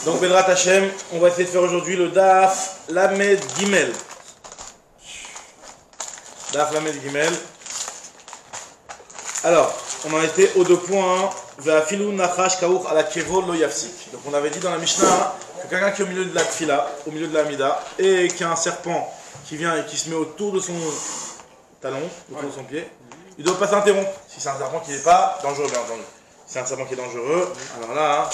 Donc Bedrat Hashem, on va essayer de faire aujourd'hui le Daf Lamed Gimel. Daf Lamed Gimel. Alors, on en était aux deux points. Ve'afilu nachash kaour ala kevo lo yafsik. Donc on avait dit dans la Mishnah que quelqu'un qui est au milieu de la tfila, au milieu de la Amida, et qui a un serpent qui vient et qui se met autour de son talon, autour de son pied, il ne doit pas s'interrompre. Si c'est un serpent qui n'est pas dangereux, bien entendu. Si c'est un serpent qui est dangereux, alors là,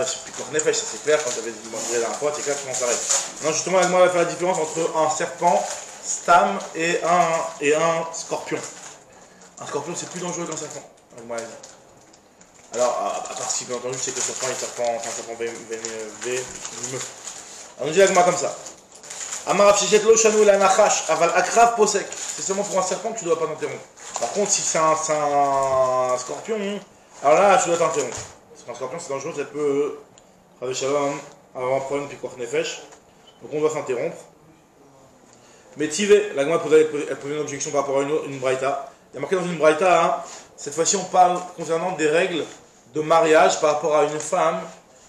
c'est plus cornefesh, ça c'est clair, quand tu avais demandé la dernière fois, c'est clair comment ça s'arrête. Non, justement, moi, on va faire la différence entre un serpent, stam, et un scorpion. Un scorpion, c'est plus dangereux qu'un serpent. Alors, à part si, bien entendu, c'est que le serpent est un serpent venimeux. On nous dit l'agma comme ça. Amarav shechet lo shanu la nachash, aval akrav posek. C'est seulement pour un serpent que tu ne dois pas t'interrompre. Par contre, si c'est un scorpion, alors là, tu dois t'interrompre. Parce qu'un scorpion, c'est dangereux, ça peut, avoir un problème de pikuach nefesh. Donc on doit s'interrompre. Mais Tivé, l'agma posait une objection par rapport à une braïta. Il y a marqué dans une braïta, hein, cette fois-ci on parle concernant des règles de mariage par rapport à une femme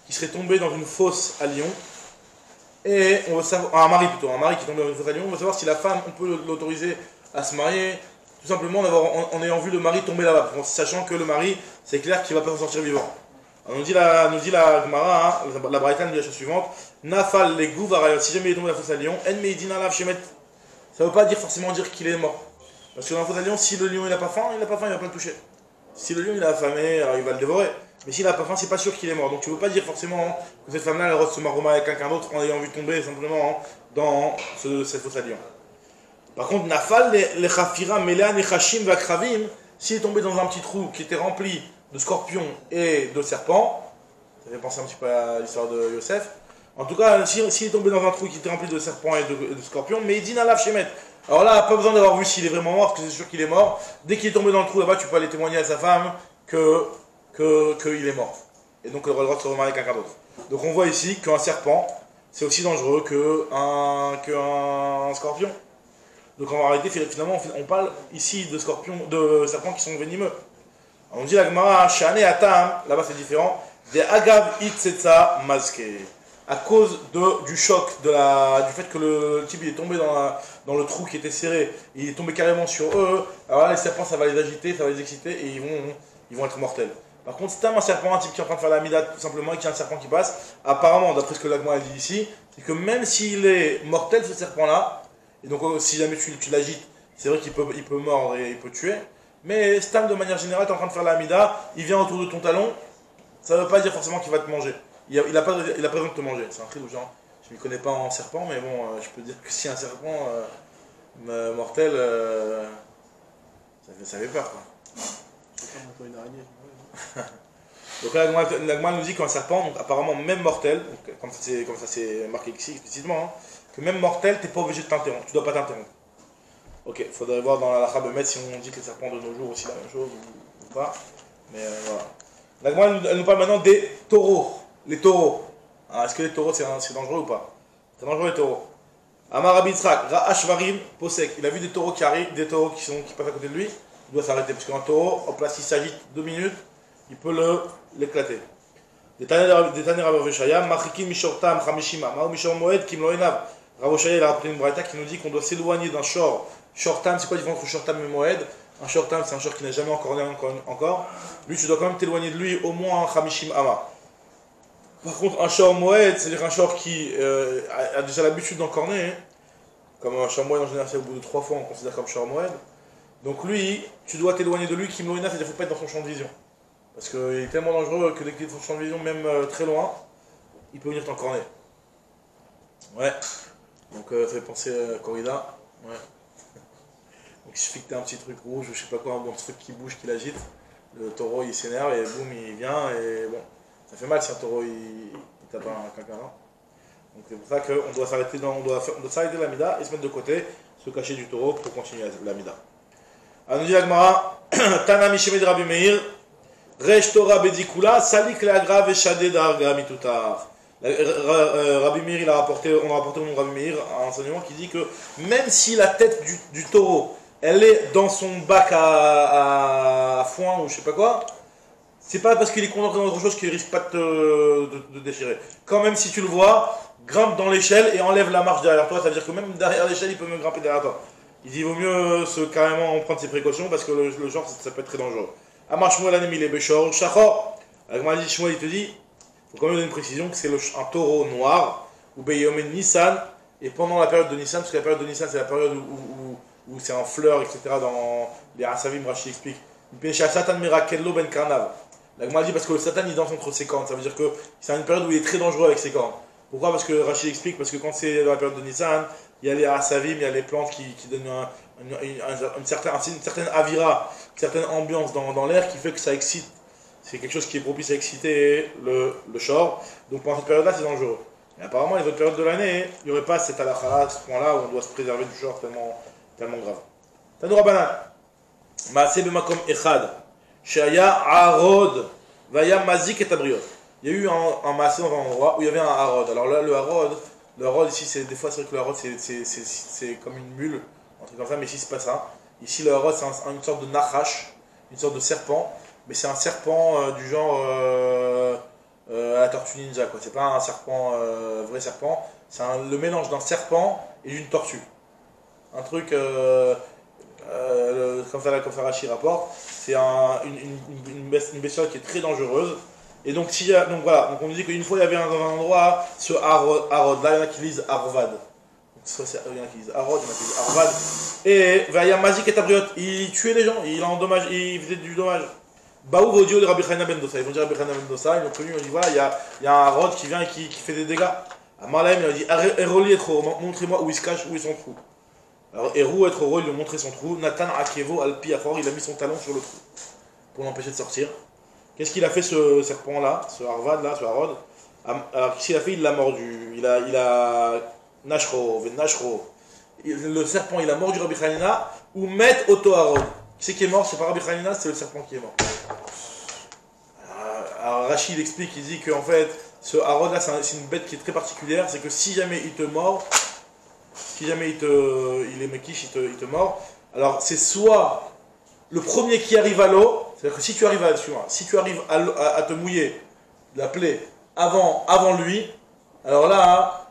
qui serait tombée dans une fosse à Lyon. Et on veut savoir, un mari qui est tombé dans une fosse à Lyon, on veut savoir si la femme, on peut l'autoriser à se marier, tout simplement en ayant vu le mari tomber là-bas, sachant que le mari, c'est clair qu'il ne va pas s'en sortir vivant. Alors, nous dit la Gemara, hein, la Braïta nous dit la chose suivante, Nafal les varayot, si jamais il est tombé dans la fosse à Lyon, En meidina lav shemet. Ça ne veut pas forcément dire qu'il est mort. Parce que dans la fosse à Lyon, si le lion il n'a pas faim, il va pas le toucher. Si le lion il a affamé, alors il va le dévorer. Mais s'il n'a pas faim, c'est pas sûr qu'il est mort. Donc tu ne veux pas dire forcément que cette femme-là, elle reste se maroma avec quelqu'un d'autre en ayant vu tomber simplement dans cette fosse à lion. Par contre, Nafal, les chafira, Melean, les chashim, vakravim, s'il est tombé dans un petit trou qui était rempli de scorpions et de serpents, ça fait penser un petit peu à l'histoire de Yosef. En tout cas, s'il est tombé dans un trou qui était rempli de serpents et de scorpions, mais il dit Nalav Shemet. Alors là, pas besoin d'avoir vu s'il est vraiment mort, parce que c'est sûr qu'il est mort. Dès qu'il est tombé dans le trou là-bas, tu peux aller témoigner à sa femme qu'il est mort. Et donc, il aura le droit de se remarier avec quelqu'un d'autre. Donc, on voit ici qu'un serpent, c'est aussi dangereux qu'un scorpion. Donc, en réalité, finalement, on parle ici de serpents qui sont venimeux. Alors, on dit la Gemara, Shane Atam, là-bas c'est différent, des Agav Itsetsa Mazke. À cause du choc, du fait que le type il est tombé dans le trou qui était serré, il est tombé carrément sur eux, alors là les serpents ça va les agiter, ça va les exciter et ils vont être mortels. Par contre, si tu as un serpent, un type qui est en train de faire la mida tout simplement et qu'il y a un serpent qui passe, apparemment, d'après ce que l'agma a dit ici, c'est que même s'il est mortel ce serpent-là, et donc si jamais tu l'agites, c'est vrai qu'il peut mordre et il peut tuer, mais Stam de manière générale, tu es en train de faire la mida, il vient autour de ton talon, ça ne veut pas dire forcément qu'il va te manger. Il a pas besoin de te manger, c'est un truc où genre, je ne m'y connais pas en serpent, mais bon, je peux dire que si un serpent mortel, ça fait peur quoi. Une araignée. Donc là, l'agma nous dit qu'un serpent, donc apparemment même mortel, donc, comme ça c'est marqué ici explicitement, hein, que même mortel, tu n'es pas obligé de t'interrompre, tu ne dois pas t'interrompre. Ok, il faudrait voir dans la lacha bemet si on dit que les serpents de nos jours aussi la même chose ou pas, mais voilà. L'agma elle nous parle maintenant des taureaux. Les taureaux. Est-ce que les taureaux c'est dangereux ou pas? C'est dangereux les taureaux. Amar Rabbi Yitzhak, Ra'ashvarim, Posek. Il a vu des taureaux qui arrivent, des taureaux qui passent à côté de lui. Il doit s'arrêter parce qu'un taureau, en place, s'il s'agite 2 minutes, il peut l'éclater. Des Taner Rabbi Veshaya, Machikim Mishortam, Chamishima, Mao Mishor Moed, Kim Loenav. Rabbi Veshaya, il a rappelé une braïta qui nous dit qu'on doit s'éloigner d'un shor. Shortam, c'est quoi la différence entre Shortam et Moed? Un shortam, c'est un shor qui n'a jamais encore né encore. Lui, tu dois quand même t'éloigner de lui au moins un Chamishim Ama. Par contre, un shor moed, c'est-à-dire un shor qui a déjà l'habitude d'encorner, comme un shor moed en général, c'est au bout de 3 fois, on considère comme shor moed. Donc lui, tu dois t'éloigner de lui, Kim Loina, c'est-à-dire qu'il ne faut pas être dans son champ de vision. Parce qu'il est tellement dangereux que dès qu'il est dans son champ de vision, même très loin, il peut venir t'encorner. Ouais. Donc ça fait penser à corrida. Ouais. Donc il suffit que tu aies un petit truc rouge, ou je sais pas quoi, un bon truc qui bouge, qui l'agite. Le taureau il s'énerve et boum, il vient et bon. Ça fait mal si un taureau il tape quelqu'un là. Donc c'est pour ça qu'on doit s'arrêter on doit s'arrêter la mida et se mettre de côté, se cacher du taureau pour continuer la mida. Alors nous dit l'Agmara, Tana Mishemed Rabbi Meir, Resh Torah Bedikula, Salik Leagra Veshade Darga Mitutar. Rabbi Meir, on a rapporté au nom de Rabbi Meir un enseignement qui dit que même si la tête du taureau, elle est dans son bac à foin ou je sais pas quoi, c'est pas parce qu'il est concentré dans autre chose qu'il risque pas de déchirer. Quand même, si tu le vois, grimpe dans l'échelle et enlève la marche derrière toi, ça veut dire que même derrière l'échelle, il peut même grimper derrière toi. Il dit, il vaut mieux carrément prendre ses précautions parce que le genre, ça peut être très dangereux. Amar Shmuel Anemi les Béchor, Shachor. Avec Shmuel, il te dit, il faut quand même donner une précision que c'est un taureau noir, ou Beyomen Nissan, et pendant la période de Nissan, parce que la période de Nissan, c'est la période où c'est en fleurs, etc. Dans les Asavim, Rashi explique. Pécha Satan Mirakello Ben Karnav. La Gemara dit parce que le Satan il danse entre ses cornes, ça veut dire que c'est une période où il est très dangereux avec ses cornes. Pourquoi? Parce que Rachid explique, parce que quand c'est dans la période de Nissan, il y a les Asavim, il y a les plantes qui donnent une certaine avira, une certaine ambiance dans l'air qui fait que ça excite. C'est quelque chose qui est propice à exciter le shor. Donc pendant cette période-là, c'est dangereux. Mais apparemment, les autres périodes de l'année, il n'y aurait pas cette halakha, ce point-là où on doit se préserver du shor tellement grave. Tanoura Banan. Maaseh b'makom echad. Shaya Arod, Vaya Mazik et Tabriot. Il y a eu un maaseh dans un endroit où il y avait un Harod. Alors là, le Harod ici, des fois c'est vrai que le Harod c'est comme une mule, un truc comme ça, mais ici c'est pas ça. Ici le Harod c'est une sorte de Nachash, une sorte de serpent, mais c'est un serpent du genre à la tortue ninja, quoi. C'est pas un serpent, vrai serpent, c'est le mélange d'un serpent et d'une tortue. Un truc comme ça Rashi rapporte. C'est une bestiole qui est très dangereuse. Et donc, donc on nous dit qu'une fois il y avait dans un endroit ce Harod, là il y en a qui lisent Arvad. Il y en a qui disent Harod, il y en a qui disent Arvad. Et Vaya Mazik et Tabriot, il tuait les gens, il faisait du dommage. Baou Vodio de Rabbi Chaina Ben Dosa, ils vont dire Rabbi Chaina Ben Dosa, ils l'ont connu, ils ont dit voilà, il y a un Harod qui vient et qui fait des dégâts. À Malaim, il a dit Eroli et Trop, montrez-moi où il se cache, où est son trou. Alors Erou et Trop, il lui a montré son trou. Nathan Akevo Alpi Afor, il a mis son talon sur le trou pour l'empêcher de sortir. Qu'est-ce qu'il a fait ce serpent-là, ce Harvad là, ce Harod? Alors qu'est-ce qu'il a fait? Il l'a mordu. Il a Nashro, Nashro. Le serpent, il a mordu Rabbi Hanina ou Met Oto Harod. Qui c'est qui est mort? C'est pas Rabbi Hanina, c'est le serpent qui est mort. Alors Rachid explique, il dit qu'en fait, ce Harod là, c'est une bête qui est très particulière. C'est que si jamais il te mord, si jamais il est mekish, il te mord, alors c'est soit le premier qui arrive à l'eau, c'est-à-dire que si tu arrives à te mouiller la plaie avant lui, alors là,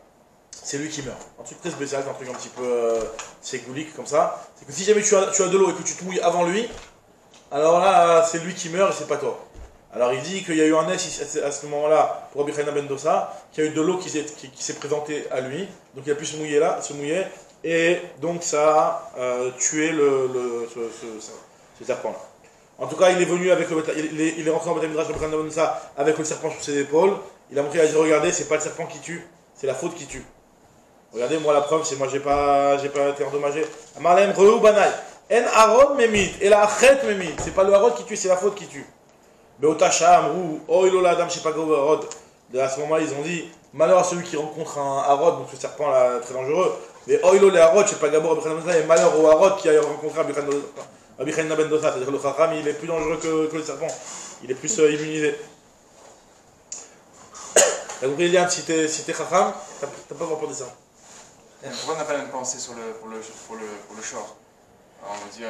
c'est lui qui meurt. Un truc très spécial, un truc un petit peu ségoulique comme ça. C'est que si jamais tu as de l'eau et que tu te mouilles avant lui, alors là, c'est lui qui meurt et c'est pas toi. Alors il dit qu'il y a eu un S à ce moment-là pour Rabbi Chaina Ben Dosa, qu'il y a eu de l'eau qui s'est présentée à lui, donc il a pu se mouiller, et donc ça a tué ce serpent-là. En tout cas, il est venu avec il est rentré en Beth Midrash Rabbi Chaina Ben Dosa avec le serpent sur ses épaules. Il a montré, il a dit regardez, c'est pas le serpent qui tue, c'est la faute qui tue. Regardez, moi la preuve, c'est moi j'ai pas été endommagé. Amalem Reu Banai, En Harod Memit, et la Achet Memit, c'est pas le Harod qui tue, c'est la faute qui tue. Beotacha Amrou, Oilo Adam Shepago Harod. À ce moment-là, ils ont dit malheur à celui qui rencontre un Harod, donc ce serpent là très dangereux. Mais Oilo le Harod, Shepagabo Rabbi Chaina Ben Dosa, et malheur au Harod qui a rencontré Rabbi Chaina Ben Dosa, c'est-à-dire le Chacham, il est plus dangereux que le serpent, il est plus immunisé. T'as compris, Eliane, si t'es Chacham, t'as pas vraiment peur de ça. Pourquoi on n'a pas la même pensée pour le short? Alors on va dire,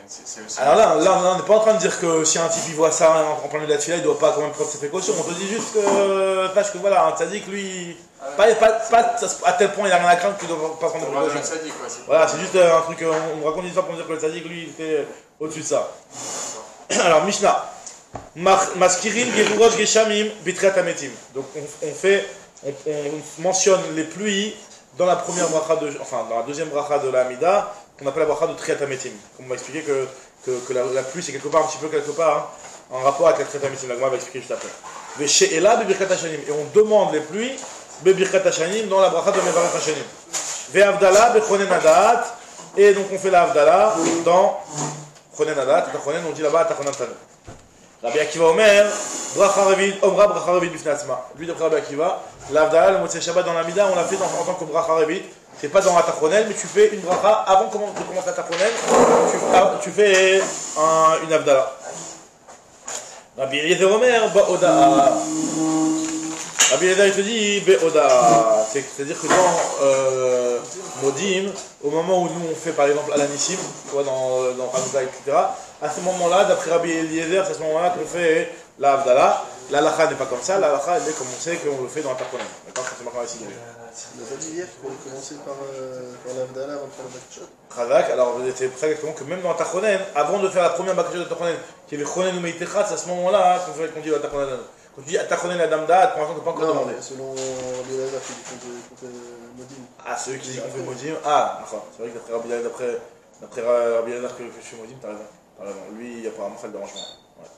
c'est aussi... Alors là, on n'est pas en train de dire que si un type il voit ça en plein milieu de la tefila, il doit pas quand même prendre ses précautions. On te dit juste que, sache que voilà, un tzaddik, lui, pas à tel point il a rien à craindre qu'il ne doit pas prendre des précautions. Voilà, c'est juste un truc, on me raconte une histoire pour dire que le tzaddik, lui, il était au-dessus de ça. Alors, Mishnah. Maskirin Gerurosh Geshamim Bitriat Ametim. Donc on mentionne les pluies dans la première bracha dans la deuxième bracha de la Hamida, qu'on appelle la bracha de Triat Ametim. Comme on va expliquer que la pluie c'est quelque part en rapport avec la Triat Ametim. La Gemara va expliquer juste après. Veshe'ela Bebirkat Hashanim. Et on demande les pluies Bebirkat Hashanim dans la bracha de Mevarach Hashanim. Ve'avdala Bechonen Adat. Et donc on fait la Avdala dans Chonen Adat. Dans Chonen on dit là-bas Tachonan Tanu. Rabbi Akiva Omer, bracha revit bifnei atzma. Lui d'après Rabbi Akiva, l'Avdala, le Motzei Shabbat dans la Mida, on l'a fait en tant que bracha revit. C'est pas dans la Tachonel, mais tu fais une bracha avant de commencer la Tachonel, tu fais une Avdala. Rabbi Eliezer Omer, ba'oda. Rabbi Eliezer il te dit, be'oda. C'est-à-dire que dans Modim, au moment où nous on fait par exemple Alanissim, tu vois, dans Hanouka, etc., à ce moment-là, d'après Rabbi Eliezer, c'est à ce moment-là qu'on fait la Havdalah. La Lacha n'est pas comme ça, la Lacha elle est comme on sait qu'on le fait dans la Tarkonim. D'accord, c'est marqué ici. On a pas dit hier qu'il fallait commencer par l'Avdala avant de faire le Bakshot. Khazak, alors c'est pour ça exactement que même dans la Tarkonim, avant de faire la première Bakshot de Tarkonim, qui est le Chonen ou Meitechat, c'est à ce moment-là qu'on dit la Tarkonim. Quand tu dis Tarkonim la Damda, pour l'instant, tu n'as pas encore demandé. Selon Rabbi Elazar qui dit qu'on fait Modim. Ah, celui qui dit qu'on fait Modim. Ah, d'accord. C'est vrai que d'après Rabbi Elazar que je fais Modim, t'as raison. Lui, apparemment, ça le dérange pas. Ouais.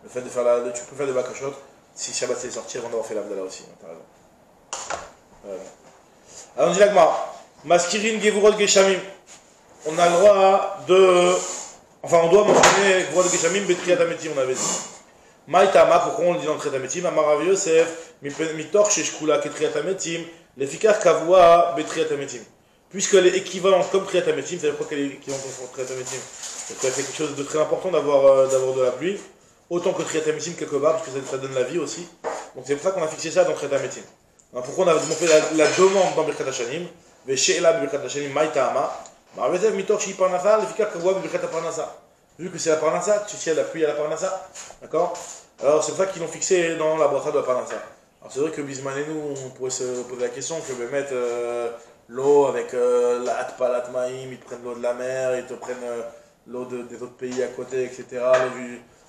Le fait de faire tu peux faire des Bakashot, si Shabbat c'est sorti avant d'avoir fait l'Avdala aussi. T'as raison. Alors on dit l'Agmar, Maskirin Gevurot Geshamim. On a le droit de. Enfin, on doit mentionner Gevurot Geshamim, Betriat Ametim, on avait dit. Maïtama, pourquoi on le dit dans le Triat Ametim, Amar Rav Yosef, Mitor Sheshkula Ketriat Ametim, l'efficace Kavua Betriat Ametim. Puisqu'elle est équivalente comme Triat Ametim, c'est-à-dire quoi qu'elle est équivalente comme Triat Ametim. C'est quelque chose de très important d'avoir de la pluie, autant que Triat Ametim quelque part, parce que ça donne la vie aussi. Donc c'est pour ça qu'on a fixé ça dans Triat Ametim. Pourquoi on a fait la demande dans Birkat Hashanim, Veshe'ela Birkat Hashanim, Maïtama, Marvezev Mitor Shi Parnasa, l'efficace Kavua Birkat Parnasa. Vu que c'est la Parnasa, tu sais, la pluie à la Parnasa, d'accord? Alors c'est pour ça qu'ils l'ont fixé dans la bracha de la Parnasa. Alors c'est vrai que Bisman et nous, on pourrait se poser la question que de mettre l'eau avec la Atpalat Maïm, ils te prennent l'eau de la mer, ils te prennent l'eau des autres pays à côté, etc.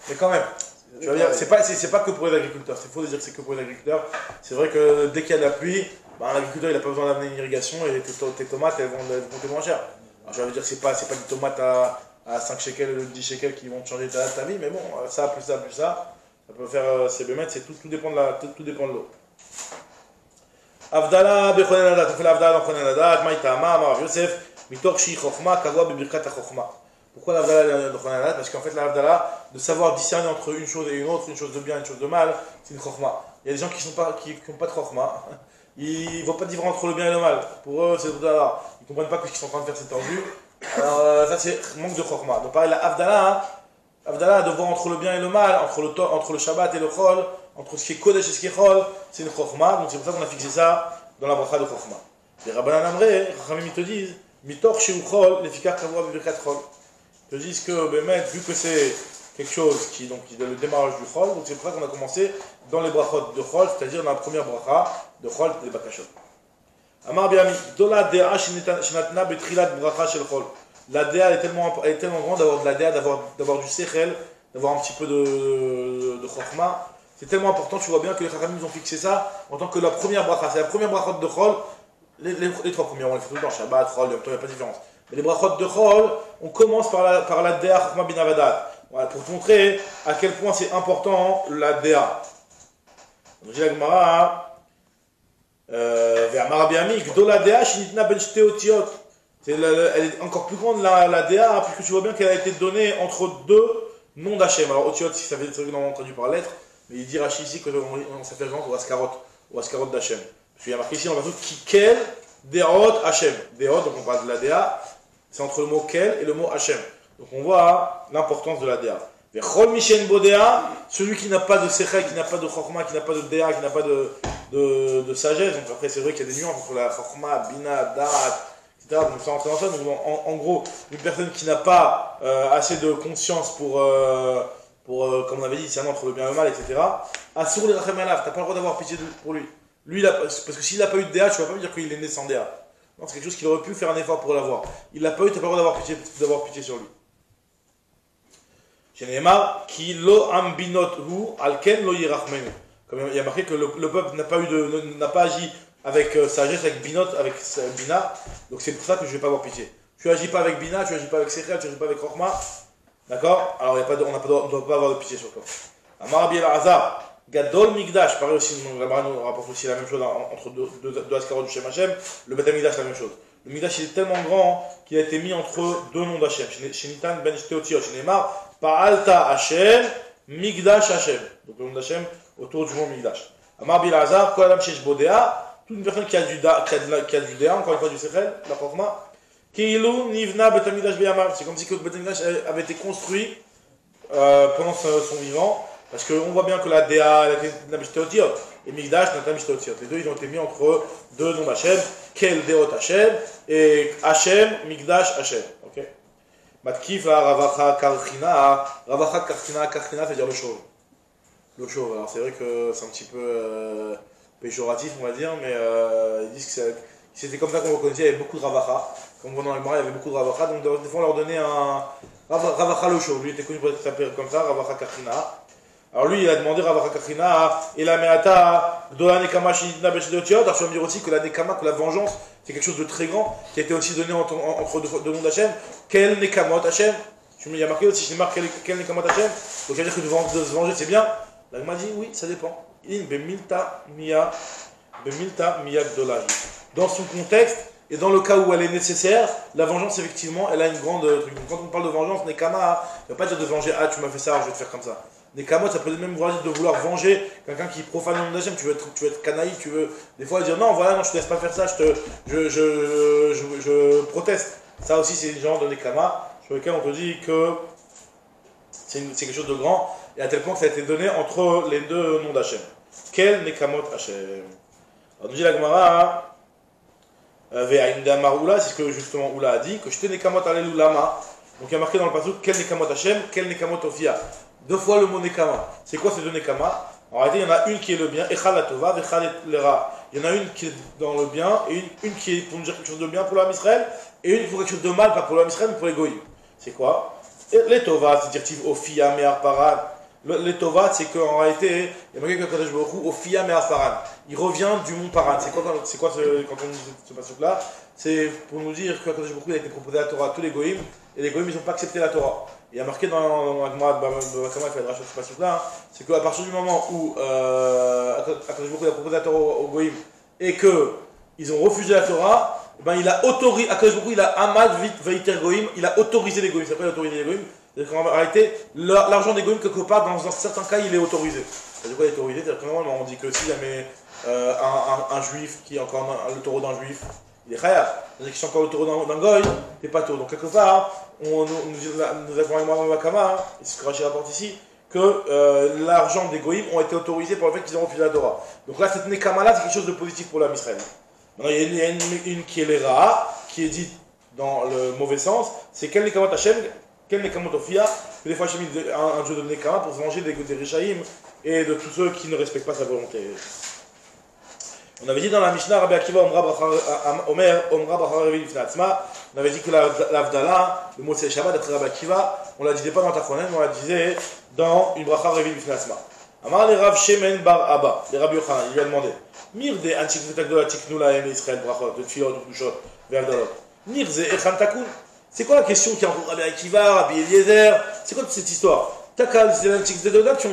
Mais quand même, tu vas dire, c'est pas que pour les agriculteurs, c'est faux de dire que c'est que pour les agriculteurs. C'est vrai que dès qu'il y a de la pluie, l'agriculteur il n'a pas besoin d'amener une irrigation et tes tomates elles vont coûter moins cher. Alors je veux dire, c'est pas des tomates à 5 shekels ou 10 shekels qui vont te changer ta vie, mais bon, ça peut faire c'est bémet, tout dépend de l'eau. Avdala bechonen adat, on fait l'avdala dans chonen adat, maïtama, Amar Yosef, mitor shi chokhma, kavua bebirkat chokhma. Pourquoi l'avdala dans chonen adat? Parce qu'en fait l'avdala, de savoir discerner entre une chose et une autre, une chose de bien et une chose de mal, c'est une chokhma. Il y a des gens qui n'ont pas de chokhma, ils ne voient pas de différence entre le bien et le mal. Pour eux, c'est tout à l'heure. Ils ne comprennent pas que ce qu'ils sont en train de faire c'est tendu. Alors ça c'est manque de chokhma. Donc pareil, la Avdala, de voir entre le bien et le mal, entre le Shabbat et le Chol, entre ce qui est Kodesh et ce qui est Chol, c'est une Chokhma, donc c'est pour ça qu'on a fixé ça dans la bracha de Chokhma. Les Rabbanan Amré, Rachamim, ils te disent, Mitor Sheu Chol, l'efficace Kavua Bibirkat Chol. Ils te disent que, vu que c'est quelque chose qui est le démarrage du Chol, donc c'est pour ça qu'on a commencé dans les brachot de Chol, c'est-à-dire dans la première bracha de Chol, des Bakashot. Amar Biami, Dola Dea Shinatna Betrilat Bracha Shel Chol. La DA est tellement grande d'avoir de la DA, d'avoir du sechel, d'avoir un petit peu de chokhma. C'est tellement important, tu vois bien que les Chachamim ont fixé ça en tant que la première bracha. C'est la première bracha de Chol. Les trois premières, on les fait tout le temps, Shabbat, Chol, Yom Tov, il n'y a pas de différence. Mais les brachot de Chol, on commence par la DA Chokhma bin Avadat. Voilà, pour te montrer à quel point c'est important la DA. Donc j'ai la Gemara, vers Marabiami, Gdola DA, Shinitna ben Shteotiot. Elle est encore plus grande la DA, puisque tu vois bien qu'elle a été donnée entre deux noms d'Hachem. Alors, Otiot, si ça veut dire normalement traduit par lettre, mais il dit Rashi ici qu'on s'est fait référence au Askarot d'Hachem. Parce qu'il y a marqué ici, on va dire Kikel, Deot, Hachem. Deot, donc on parle de la DA, c'est entre le mot Kel et le mot Hachem. Donc on voit l'importance de la DA. Chol Mishen Bodea, celui qui n'a pas de Sechel, qui n'a pas de Chokhma, qui n'a pas de DA, qui n'a pas de sagesse. Donc après, c'est vrai qu'il y a des nuances entre la Chokhma, Bina, Da'at, etc. Donc ça rentre dans ça. Donc en gros, une personne qui n'a pas assez de conscience pour comme on avait dit, c'est un entre le bien et le mal, etc. Assur les Rachem Alav, t'as pas le droit d'avoir pitié pour lui. Parce que s'il n'a pas eu de DA, tu vas pas me dire qu'il est né sans DA. Non, c'est quelque chose qu'il aurait pu faire un effort pour l'avoir. Il l'a pas eu, t'as pas le droit d'avoir pitié sur lui. Chez Neymar, qui lo ambinot hu alken lo yirachmenu. Comme il y a marqué que le peuple n'a pas agi avec sagesse, avec binot, avec bina. Donc c'est pour ça que je ne vais pas avoir pitié. Tu agis pas avec bina, tu agis pas avec sechel, tu agis pas avec rochma. D'accord? Alors on ne doit pas avoir de pitié sur toi. Amar Rabbi Elazar, Gadol Migdash, pareil aussi, la Gemara nous rapporte aussi la même chose entre deux askarot du Shem Hashem. Le Beth Migdash, la même chose. Le Migdash il est tellement grand qu'il a été mis entre deux noms d'Hachem. Chez Nitan ben Shteotiot, chez Neymar, Pa'alta Hashem, Migdash Hashem. Donc le nom d'Hachem autour du mot Migdash. Amar Rabbi Elazar, Kol Adam Shesh Bodea, toute une personne qui a du Déa, encore une fois du Sechel, la Chokhma, Keilu Nivna Bet Hamikdash Beyamar. C'est comme si le Bet Hamikdash avait été construit pendant son vivant, parce qu'on voit bien que la Déa, la Bishtéotiot, et Migdash Natam Ishtotiot. Les deux, ils ont été mis entre deux noms d'Hachem, Kel Deot Hachem, et Hachem, Migdash Hachem. Ok. Matkif, Ravacha Karchina, Karchina, c'est-à-dire le chauve. Le chauve, alors c'est vrai que c'est un petit peu péjoratif, on va dire, mais ils disent que c'était comme ça qu'on reconnaissait, il y avait beaucoup de Ravacha. Comme on voit dans le Gemara, il y avait beaucoup de Ravacha, donc des fois on leur donnait un Ravacha le chauve. Lui était connu pour s'appeler comme ça, Ravacha Karchina. Alors lui, il a demandé Ravacha Karchina, et la Meata, Dola Nekama Shidna Beshidotiot. Alors je vais me dire aussi que la Nekama, que la vengeance, c'est quelque chose de très grand, qui a été aussi donné entre deux noms d'Hachem. Quel Nekamot Hachem? Il y a marqué aussi, je marqué quel Nekamot Hachem. Donc ça veut dire que de se venger, c'est bien. La Gemara dit, oui, ça dépend. Bemilta Mia Gdolahi. Dans son contexte, et dans le cas où elle est nécessaire, la vengeance, effectivement, elle a une grande truc. Quand on parle de vengeance, Nekama, ça ne veut pas dire de venger, ah, tu m'as fait ça, je vais te faire comme ça. Nekamot, ça peut même dire de vouloir venger quelqu'un qui profane le nom d'Hachem, tu veux être canaille, tu veux des fois dire non, voilà, non, je te laisse pas faire ça, je proteste. Ça aussi, c'est le genre de Nekama sur lequel on te dit que c'est quelque chose de grand, et à tel point que ça a été donné entre les deux noms d'Hachem. Quel Nekamot Hachem? Alors, nous dit la Gemara, Ve'aïndamar Oula, c'est ce que justement Oula a dit, que je te Nekamot Alelu Lama. Donc il y a marqué dans le passage, quel Nekamot Hachem, quel Nekamot Ofia. Deux fois le mot Nekama. C'est quoi ces deux Nekama? En réalité, il y en a une qui est le bien, Echal la Tova, Vechal Lera. Il y en a une qui est dans le bien, et une qui est pour nous dire quelque chose de bien pour l'âme Israël, et une pour quelque chose de mal, pas pour l'âme Israël, mais pour les Goïm. C'est quoi? Les Tova, c'est-à-dire Ofia Me'ar Paran. Les Tova, c'est qu'en réalité, il y a marqué que Kadosh Baruch Hu, Ofia Me'ar Paran. Il revient du mont Paran. C'est quoi quand on dit ce passage-là? C'est pour nous dire que Kadosh Baruch Hu a été proposé la Torah à tous les Goïm, et les Goïm, ils n'ont pas accepté la Torah. Il y a marqué dans la Gemara de Bakama, c'est qu'à partir du moment où Akadosh Baruch Hu a proposé la Torah aux Goïm et qu'ils ont refusé la Torah, ben il a autorisé, Akadosh Baruch Hu, il a Amad Veiter Goïm, il a autorisé les Goïm. C'est quoi, il a autorisé les Goïm? C'est-à-dire qu'en réalité, l'argent des Goïm, quelque part, dans certains cas, il est autorisé. C'est-à-dire quoi, il est autorisé? C'est-à-dire que normalement, on dit que s'il y avait un juif qui est encore le taureau d'un juif, il est khayab. C'est-à-dire que si c'est encore le taureau d'un goy, t'es pas taureau. Donc quelque part, nous avons Bakama, et c'est ce que Rachid rapporte ici, que l'argent des goïms ont été autorisés pour le fait qu'ils ont refusé la Torah. Donc là, cette Nekama-là, c'est quelque chose de positif pour l'âme Israël. Maintenant, il y a une qui est l'Era, qui est dite dans le mauvais sens, c'est quel Nekamot Hachem, quel Nekamot Ofia, que des fois Hachem dit un jeu de Nekama pour se venger des Rishaïm et de tous ceux qui ne respectent pas sa volonté. On avait dit dans la Mishnah, Rabbi Akiva, Omer, Omra Brachar Revi Lifnei Atzma, on avait dit que l'Avdala, le mot c'est Shabbat, d'après Rabbi Akiva, on ne la disait pas dans Tachonen, on la disait dans une Brachar Revi Lifnei Atzma. Amar le Rav Shemen Bar Abba, le Rabbi Yochanan, il lui a demandé, Mirde Antiknut Agdola Tiknula Em Israël Brachot, de Tfilot, de Kushot, Ve'Avdalot. Mirze Echan Takun. C'est quoi la question qui est entre Rabbi Akiva, Rabbi Eliezer? C'est quoi toute cette histoire? Takal, c'est les antiques Zedodot qui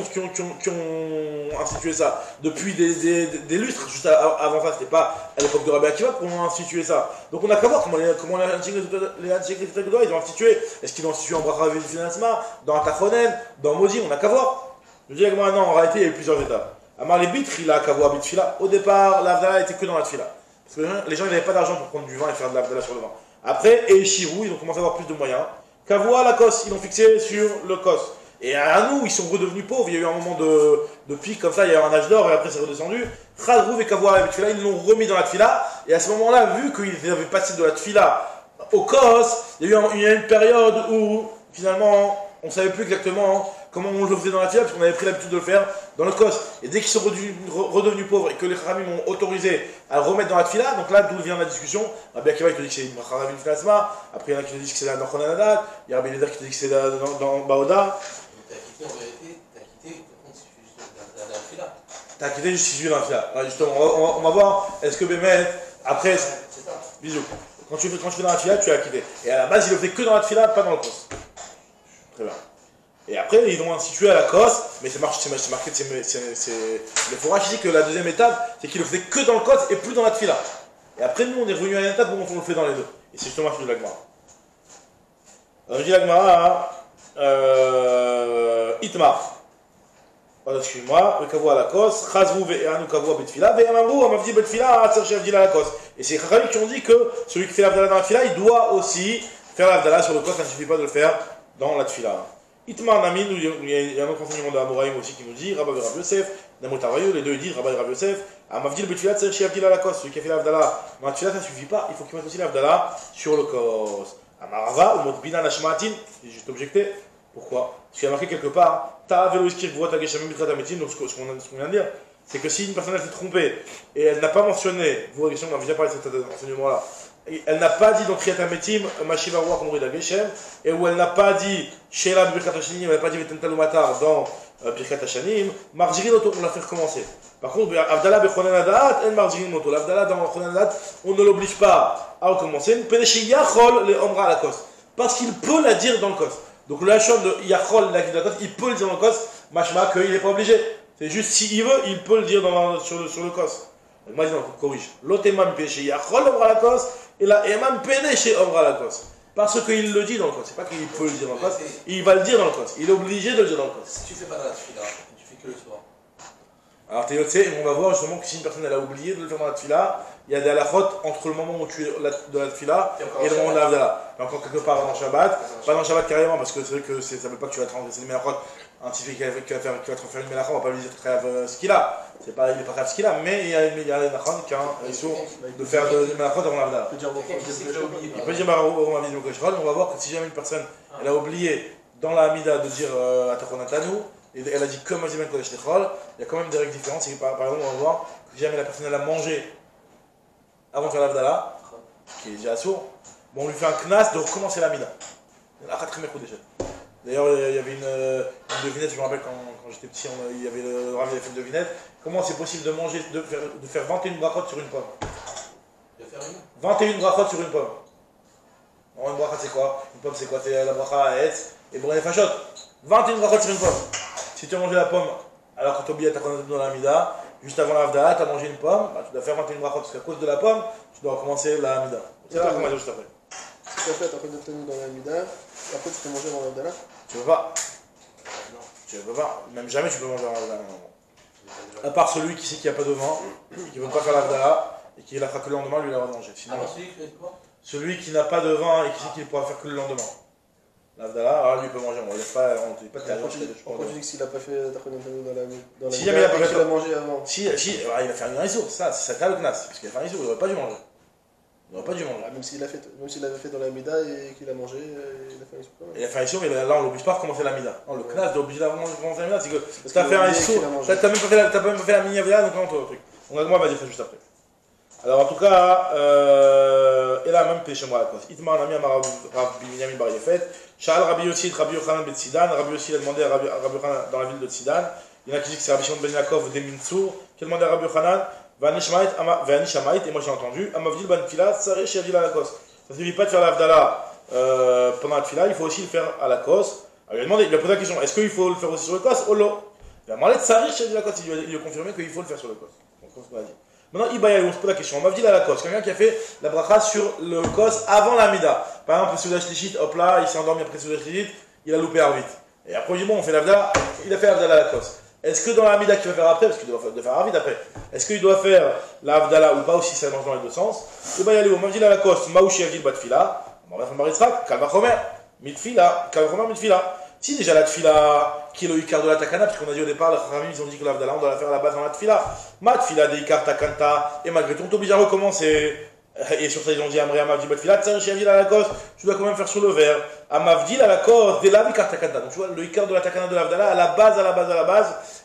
ont institué ça depuis des lustres. Juste avant ça, c'était pas à l'époque de Rabbi Akiva qu'on a institué ça. Donc on a qu'à voir comment les antiques Zedodot ils ont institué. Est-ce qu'ils l'ont institué en Bracha Revi Lifnei Atzma, dans Tachonen, dans Modim? On a qu'à voir. Je dis que moi, non, en réalité, il y a eu plusieurs étapes. Amar les bitres, il a qu'à voir Bitfila. Au départ, l'Avdala était que dans la Tfila. Parce que les gens n'avaient pas d'argent pour prendre du vin et faire de l'Avdala sur le vin. Après, et Chirou, ils ont commencé à avoir plus de moyens. Kavoa, la Kos, ils l'ont fixé sur le Kos. Et à nous, ils sont redevenus pauvres. Il y a eu un moment de pic comme ça, il y a eu un âge d'or et après c'est redescendu. Khadrouv et Kavoa avec Tfila, ils l'ont remis dans la Tfila. Et à ce moment-là, vu qu'ils avaient passé de la Tfila au Kos, il y a eu une période où finalement on ne savait plus exactement comment on le faisait dans la Tfila, parce qu'on avait pris l'habitude de le faire dans le Kos. Et dès qu'ils sont redevenus pauvres et que les Khamim ont autorisé à le remettre dans la Tfila, donc là d'où vient la discussion. Rabbi Akiva il te dit que c'est une Bracha Revi Lifnei Atzma, après il y en a qui te disent que c'est la Nachon Anadat, il y a Rabbi Eliezer qui te dit que c'est dans Baoda. En vérité, t'as quitté, par contre, si tu juste la fila. T'as quitté juste si tu es dans la fila. Justement, on va voir, est-ce que Bémet, après, C'est ça. bisous. Quand tu fais dans la fila, tu as quitté. Et à la base, il le fait que dans la fila, pas dans le kos. Très bien. Et après, ils l'ont institué à la kos, mais c'est marqué, le forage ici que la deuxième étape, c'est qu'il le faisait que dans le kos et plus dans la fila. Et après, nous, on est revenu à une étape où on le fait dans les deux. Et c'est justement la de l'Agmara. Alors, je dis l'Agmara, Itmar. Excuse-moi, le kavou à la kos, chazrou ve'anu kavou à betfila, ve'amamrou amavdi betfila, atzar she'avdila à la kos. Et c'est Chachamim qui ont dit que celui qui fait l'avdala dans la tfila, il doit aussi faire l'avdala sur le kos, ça ne suffit pas de le faire dans la tfila. Itmar Namin, il y a un autre enseignement de Amoraïm aussi qui nous dit, Rabba et Rav Yosef, Namot Avayu, les deux ils disent, Rabba et Rav Yosef, Amavdil Betfilat, c'est chez Avdil Alakos, celui qui a fait l'Avdala, dans la Tfilat ça suffit pas, il faut qu'il mette aussi l'Avdala sur le Kos. Amarava, ou Motbina Nashmatin, j'ai juste objecté, pourquoi? Parce qu'il y a marqué quelque part, Ta Velo Iskir Gvot Ageshamim Bitra Metin, donc ce qu'on vient de dire, c'est que si une personne s'est trompée et elle n'a pas mentionné, vous regardez, on a déjà parlé de cet enseignement-là, elle n'a pas dit dans Kriyat HaMetim, Mashiva Roi comme Rida Geshem, et où elle n'a pas dit Sheila Birkat Hashanim, elle n'a pas dit Vetental Matar dans Birkat Hashanim, Marjirin Oto, on l'a fait recommencer. Par contre, Avdallah Bechonen Adat, elle Marjirin Oto. L'Avdallah dans Chonen Adat, on ne l'oblige pas à recommencer. Pénéché Yachol, les Omra à la Kos. Parce qu'il peut la dire dans le Kos. Donc le Hachon de Yachol, la Kos, il peut le dire dans le Kos, Mashma, qu'il n'est pas obligé. C'est juste s'il veut, il peut le dire sur le Kos. Donc moi, je corrige. L'Otemam Pénéché Yachol, Omra à la Kos. Et là, Emam Pénéché Omra à la Kos. Parce qu'il le dit dans le Kos. C'est pas qu'il peut le dire dans le Kos, il va le dire dans le Kos. Il est obligé de le dire dans le Kos. Si tu fais pas dans la tefila, tu fais que le soir. Alors Théotse, on va voir justement que si une personne elle a oublié de le faire dans la tefila, il y a des halakhot entre le moment où tu es de la tefila et le moment de la havdalah. Encore quelque part dans Shabbat, pas dans Shabbat carrément, parce que c'est vrai que ça ne veut pas que tu vas transgresser les melachot. Un type qui va te faire une melacha, on va pas lui dire ce qu'il a. C'est pas, il n'est pas grave ce qu'il a, mais il y a un nachon qui a un issur de faire des melachot avant la havdalah. Il peut dire on va voir que si jamais une personne elle a oublié dans la Hamida de dire Atachonatanu, et elle a dit comme Azimen Kodesh Lechol, il y a quand même des règles différentes. C'est que par exemple, on va voir que si jamais la personne elle a mangé avant de faire l'Avdala, qui est déjà sourd, bon, on lui fait un knas de recommencer la Mida. D'ailleurs, il y avait une devinette, je me rappelle quand j'étais petit, il y avait le Rav qui avait fait une devinette. Comment c'est possible de manger, de faire 21 brachot sur une pomme? De faire une 21 brachot sur une pomme. Non, une brachot c'est quoi? Une pomme c'est quoi? C'est la bracha à Etz et Bourné Fachot. 21 brachot sur une pomme. Si tu as mangé la pomme alors que tu as oublié ta connaissance dans la Mida, juste avant la Havdalah, tu as mangé une pomme, bah, tu dois faire 21 brachot parce qu'à cause de la pomme, tu dois recommencer la Hamida. C'est là qu'on va dire juste après. Si tu as fait ta connaissance dans la Mida, après tu peux manger dans l'Avdala. Tu peux pas. Non, tu peux pas. Même jamais tu peux manger dans la Havdalah. À part celui qui sait qu'il n'y a pas de vin, qui ne veut pas faire la Havdalah et qui la fera que le lendemain, lui il a le droit de manger. Sinon, celui qui n'a pas de vin et qui sait qu'il ne pourra faire que le lendemain. L'Avdala, alors lui il peut manger, on ne laisse pas, on ne dit pas de Pourquoi tu dis que s'il n'a pas fait ta connaissance dans la si jamais il n'a pas fait, il a mangé avant. Si, il va faire un issour, ça t'a le knas, parce qu'il a fait un issour, il n'aurait pas dû manger. Il n'aurait pas dû manger. Même s'il l'avait fait dans la Mida et qu'il a mangé, il a fait un issour quand même. Il a fait un issour, mais là on ne l'oblige pas à recommencer la Mida. Non, le knas d'obliger à recommencer la Mida, c'est que tu as fait un issour, tu n'as même pas fait la mini-Avdala, donc non, toi, le truc. On a va dire ça juste après. Alors en tout cas, et là même péché moi la cause. Itmar Nami Amar Rav Binyamin Bar Yefet. Sha'al Rabbi Yossi et Rabbi Yochanan ben Tsidan. Rabbi Yossi a demandé à Rabbi Yochanan dans la ville de Tsidan. Il y en a qui disent que c'est Rabbi Shimon ben Yaakov des Minsour qui a demandé à Rabbi Yochanan Vani Shamait, et moi j'ai entendu Amavdil ban Tfila, Sareh Shiavdil à la cause. Ça ne suffit pas de faire l'Avdala pendant la Tfila, il faut aussi le faire à la cause. Alors il a demandé, il a posé la question, est-ce qu'il faut le faire aussi sur le cos ou non? Il a demandé de Sareh Shiavdil à la cause, il a confirmé qu'il faut le faire sur le cos. Donc on se va dire. Maintenant, on se pose la question. On m'a dit à la cause, quelqu'un qui a fait la bracha sur le cos avant la mida. Par exemple, le Soudash Lichit, hop là, il s'est endormi après le Soudash Lichit, il a loupé Arvit. Et après, on dit bon, on fait l'Avdala, il a fait l'Avdala à la cause. Est-ce que dans la mida qu'il va faire après, parce qu'il doit faire Arvit après, est-ce qu'il doit faire l'Avdala ou pas, ou si ça marche dans les deux sens? Et bien, on m'a dit à la cause, Maouchi Avdil Batfila, on va faire Maritzrak, Kalvachomer, Mitfila, Kalvachomer, Mitfila. Si déjà la tfila, qui est le ikar de la takana, puisqu'on a dit au départ, les Khamim, ils ont dit que l'Avdala, on doit la faire à la base dans la tfila. Ma tfila de ikar takanta, et malgré tout, on t'oblige à recommencer. Et sur ça, ils ont dit Amri Amavdi Batfila, Tsarichi Avdil à la cause, tu dois quand même faire sur le verre. Amavdil à la cause, dès la ikar takanta. Donc tu vois, le ikar de la takana de l'Avdala, à la base,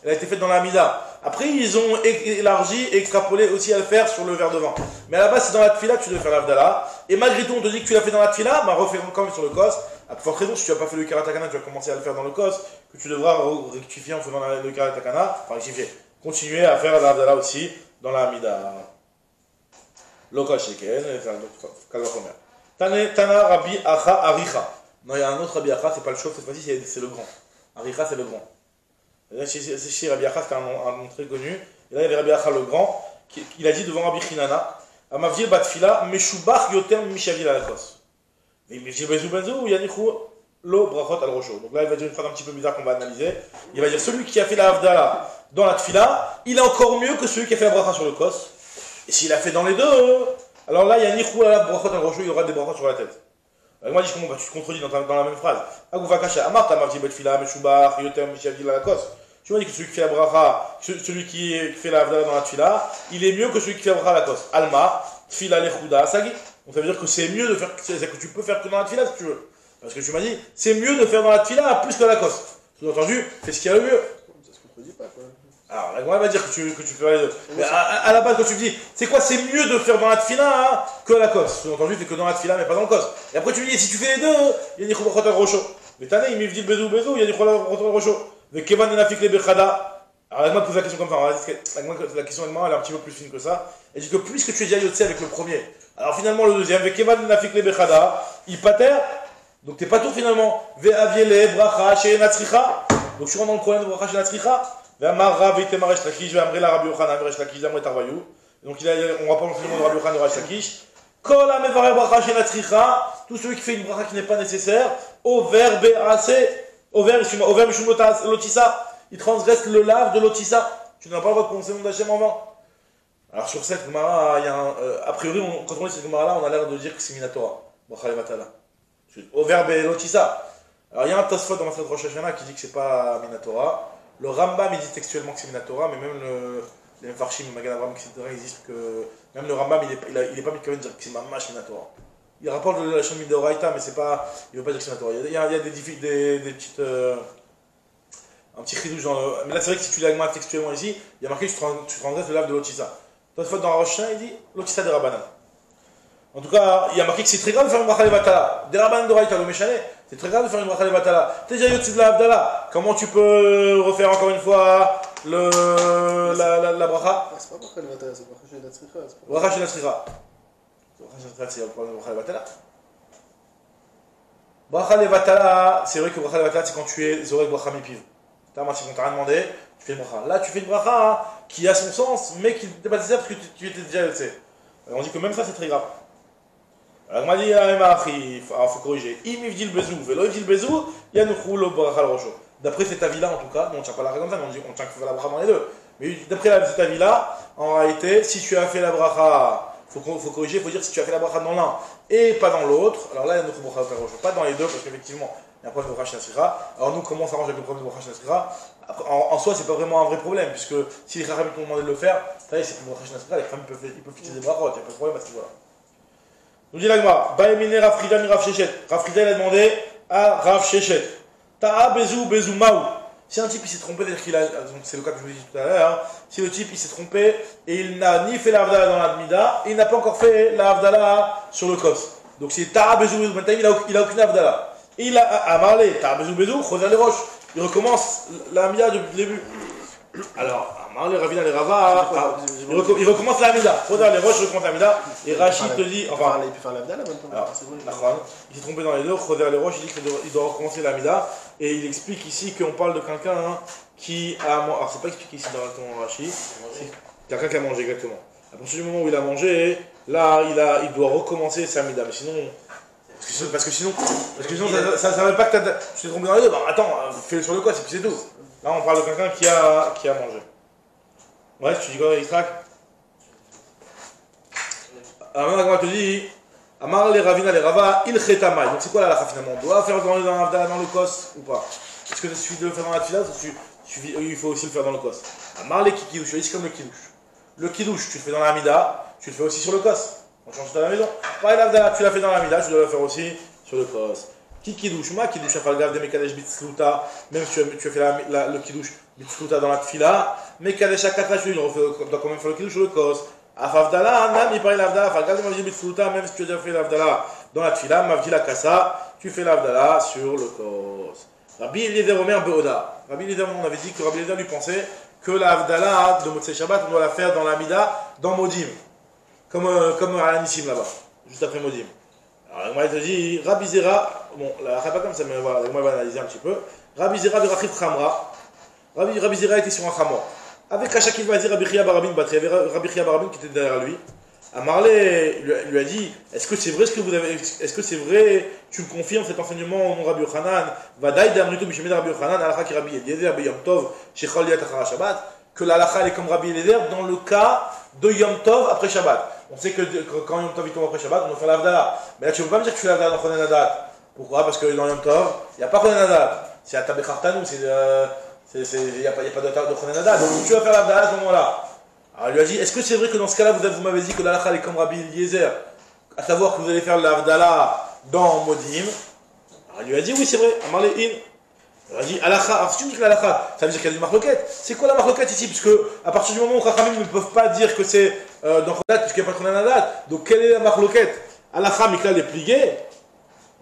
elle a été faite dans la mida. Après, ils ont élargi et extrapolé aussi à le faire sur le verre de vin. Mais à la base, c'est dans la tfila que tu dois faire l'Avdala. Et malgré tout, on te dit que tu l'as fait dans la tfila, bah refais quand même sur le cos. À plus forte raison, si tu n'as pas fait le karatakana, tu vas commencer à le faire dans le cos, que tu devras rectifier en faisant le karatakana, enfin rectifier, continuer à faire l'Avdala aussi dans la Hamida. Lokal Sheken, Kalvachomer. Tana Rabbi Acha Aricha. Non, il y a un autre Rabbi Acha, c'est pas le chauve, cette fois-ci c'est le grand. Aricha c'est le grand. Chez Rabbi Acha, c'était un nom très connu. Et là, il y avait Rabbi Acha le grand, il a dit devant Rabbi Chinana, Amavdil Batfila, Meshubach Yoter Mishavil Alakos. Donc là, il va dire une phrase un petit peu bizarre qu'on va analyser. Il va dire celui qui a fait la Havdala dans la Tfila, il est encore mieux que celui qui a fait la bracha sur le kos. Et s'il a fait dans les deux, alors là, il y a nichou la brachot al rosho, il y aura des brachot sur la tête. Moi, je dis comment tu te contredis dans la même phrase. Aguvakasha, Amar, Tamarti Betfila, Meshubach, Yotem, Mishavdi, Lakos. Tu m'as dit que celui qui fait la bracha, celui qui fait la avdala dans la tfila, il est mieux que celui qui fait la bracha à la kos. Alma, tfila lechuda, sagi. Donc ça veut dire que c'est mieux de faire, c'est que tu peux faire que dans la tfila si tu veux. Parce que tu m'as dit, c'est mieux de faire dans la tfila plus que la kos. Sous-entendu, fais ce qu'il y a le mieux. Ça se contredit pas, quoi. Alors, la Gemara va dire que tu fais les deux. Mais à la base, quand tu me dis, c'est quoi, c'est mieux de faire dans la tfila hein, que la kos. Sous-entendu, fais que dans la tfila, mais pas dans le kos. Et après, tu me dis, si tu fais les deux, il y a ni khobachotel rocho. Mais t'as il me dit le bezou, il y a ni khobachotel rocho. Mais Kevan Nenafik le Bechada. Alors, la Gemara pose la question comme ça. La question elle est un petit peu plus fine que ça. Elle dit que puisque tu es déjà yotzé avec le premier, alors finalement, le deuxième, avec Kevan Nenafik le Bechada, il pater. Donc, t'es pas tout finalement. Ve'aviele bracha chez Natsricha. Donc, tu rentres dans le problème de bracha chez Natsricha. Ve'amar Ve'itema Resh Lakish, Ve'amre la Rabbi Yochanan, Resh Lakish, Ve'amre Tarvayou. Donc, on rapporte l'enseignement de Rabbi Yochanan de Resh Lakish. Kol ha'mevareh bracha chez Natsricha. Tout celui qui fait une bracha qui n'est pas nécessaire. Over Be'ase. Over Mishum Lotissa. Il transgresse le lave de Lotissa. Tu n'as pas le droit de prononcer le nom d'Hachem en vain. Alors, sur cette Gemara, il y a un. A priori, quand on lit cette Gemara-là, on a l'air de dire que c'est Minatora. Bracha Levatala. Over Be'lotissa. Alors il y a un Tosfot dans Masrat Rosh Hashanah qui dit que c'est pas Minatora. Le Rambam il dit textuellement que c'est Minatora, mais même les Mfarshim, le Magan Abraham, etc. ils disent que même le Rambam il est pas mis de dire que c'est Mamash Minatora. Il rapporte la chaîne Midoraita, mais c'est pas, il veut pas dire que c'est Minatora. Il y a des petites un petit chidouche dans le. Mais là c'est vrai que si tu l'agmentes textuellement ici, il y a marqué que tu transgresses le lave de Lotissa. Tosfot dans Rosh Hashanah il dit Lotissa de Rabbanan. En tout cas, il y a marqué que c'est très grave de faire une bracha levatala. Des Rabbanan d'Oraïta, le méchané, c'est très grave de faire une bracha levatala. T'es déjà yotzi de la Havdalah. Comment tu peux refaire encore une fois la bracha? C'est pas bracha levatala, c'est bracha chez Natsricha. Bracha chez Natsricha. Bracha chez Natsricha, c'est le problème de bracha levatala. Bracha levatala, c'est vrai que bracha levatala, c'est quand tu es zorek bracha mipiv. T'as marqué qu'on t'a rien demandé, tu fais une bracha. Là, tu fais une bracha qui a son sens, mais qui n'est pas nécessaire parce que tu étais déjà yotzi. On dit que même ça, c'est très grave. Alors, on m'a dit, il faut corriger. Imivdil bezou, velo ivdil bezou, yanouchou lo bracha rocho. D'après cet avis-là, en tout cas, on ne tient pas la règle comme ça, mais on tient qu'il faut faire la bracha dans les deux. Mais d'après cet avis-là, en réalité, si tu as fait la bracha, il faut corriger, il faut dire si tu as fait la bracha dans l'un et pas dans l'autre, alors là, yanouchou bracha rocho. Pas dans les deux, parce qu'effectivement, il y a un problème de bracha nasira. Alors nous, comment on s'arrange avec le problème de bracha nasira? En soi, c'est pas vraiment un vrai problème, puisque si les Chachamim t'ont demandé de le faire, ça y est, c'est pour bracha nasira, les Chachamim peuvent fixer des brachot, il n'y a pas de problème à ce niveau-là. Nous dit l'agma, Baemine Rafrida mi Rav Shechet. Rafrida il a demandé à Rav Shechet. Ta'a bezou maou. Si un type il s'est trompé, c'est-à-dire qu'il a, c'est le cas que je vous ai dit tout à l'heure, si le type il s'est trompé et il n'a ni fait la Havdalah dans la Mida, il n'a pas encore fait la Havdalah sur le Kos. Donc c'est Ta'a bezou, maintenant il a aucune Havdalah. Et il a amarlé, Ta'a bezou, Choser les roches. Il recommence la Mida depuis le début. Alors, Amarlé, Ravina, les Rava, il recommence la Mida. Choser les roches, il recommence la Mida. Et Rachid te dit, enfin. Il peut faire l'Avdala maintenant. Il s'est trompé dans les deux, Choser les roches, il dit qu'il doit recommencer la Mida. Et il explique ici qu'on parle de quelqu'un qui a mangé. Alors, c'est pas expliqué ici directement Rachid. C'est quelqu'un qui a mangé exactement. À partir du moment où il a mangé, là, il doit recommencer sa Mida. Mais sinon. Parce que sinon ça ne veut pas que tu t'es trompé dans les deux. Bah attends, fais-le sur le code, c'est tout. Là, on parle de quelqu'un qui a mangé. Ouais, tu dis quoi, Israq? Alors, on te dit, Amar les Ravina les Rava, il chetamai. Donc, c'est quoi la lacha finalement? On doit faire dans le kos ou pas? Est-ce que ça suffit de le faire dans la tfila ou il faut aussi le faire dans le kos? Amar les kikidouche, c'est comme le kidouche. Le kidouche, tu le fais dans la mida, tu le fais aussi sur le kos. On change à la maison. Pareil, tu l'as fait dans la mida, tu dois le faire aussi sur le kos. Kidouche, ma kidouche, à faire le grave des mekadesh bitzluta, même si tu as fait le kidouche bitzluta dans la tfila, mekadesh akata, tu dois quand même faire le kidouche sur le kos. Afavdala, nam, il parle l'avdala, faire le grave des mekadesh bitzluta, même si tu as déjà fait l'avdala dans la tfila, mavdila kasa, tu fais l'avdala sur le kos. Rabbi Eliezer Omer Beoda. Rabbi Eliezer, on avait dit que Rabbi Eliezer lui pensait que l'avdala de Motzei Shabbat, on doit la faire dans la mida, dans Modim. Comme à l'Anissim là-bas, juste après Modim. Alors, moi, il te dit, Rabbi Zera, bon, la pas comme ça, mais voilà, moi, il va analyser un petit peu. Rabbi Zera de Rachid Khamra. Rabbi Zera était sur un Khamor. Avec Kachakil Vazi, Rabbi Chia Barabin Batri, il y avait Rabbi Chia Barabin qui était derrière lui. Amarlé lui a dit, est-ce que c'est vrai ce que vous avez, est-ce que c'est vrai, tu me confirmes cet enseignement au nom de Rabbi Yochanan, Vadaï d'Amritou Bishemed Rabbi Yochanan, Alakha ki Rabbi Eliezer, Beyom Tov, Shechol Yat Achara Shabbat, que l'Alakha est comme Rabbi Eliezer dans le cas de Yom Tov après Shabbat. On sait que quand Yom Tov il tombe après Shabbat, on doit faire l'Avdala. Mais là, tu ne peux pas me dire que tu fais l'Avdala dans Chonen Hadat. Pourquoi? Parce que dans Yom Tov, il n'y a pas Chonen Hadat. C'est à Tabé Khartanou, il n'y a pas de Chonen Hadat. Donc tu vas faire l'Avdala à ce moment-là. Alors il lui a dit, est-ce que c'est vrai que dans ce cas-là, vous m'avez dit que l'Alakha est comme Rabbi Eliezer, à savoir que vous allez faire l'Avdala dans Modim? Alors il lui a dit, oui, c'est vrai, Amar le In. Il a dit, Alakha, alors si tu me dis que l'Alakha, ça veut dire qu'il y a du marloquette. C'est quoi la marloquette ici? Puisque à partir du moment où Chachamim ne peuvent pas dire que c'est dans Chonet, puisqu'il n'y a pas de Chonen Hadat, donc quelle est la marloquette? Alakha, Mikla est plié.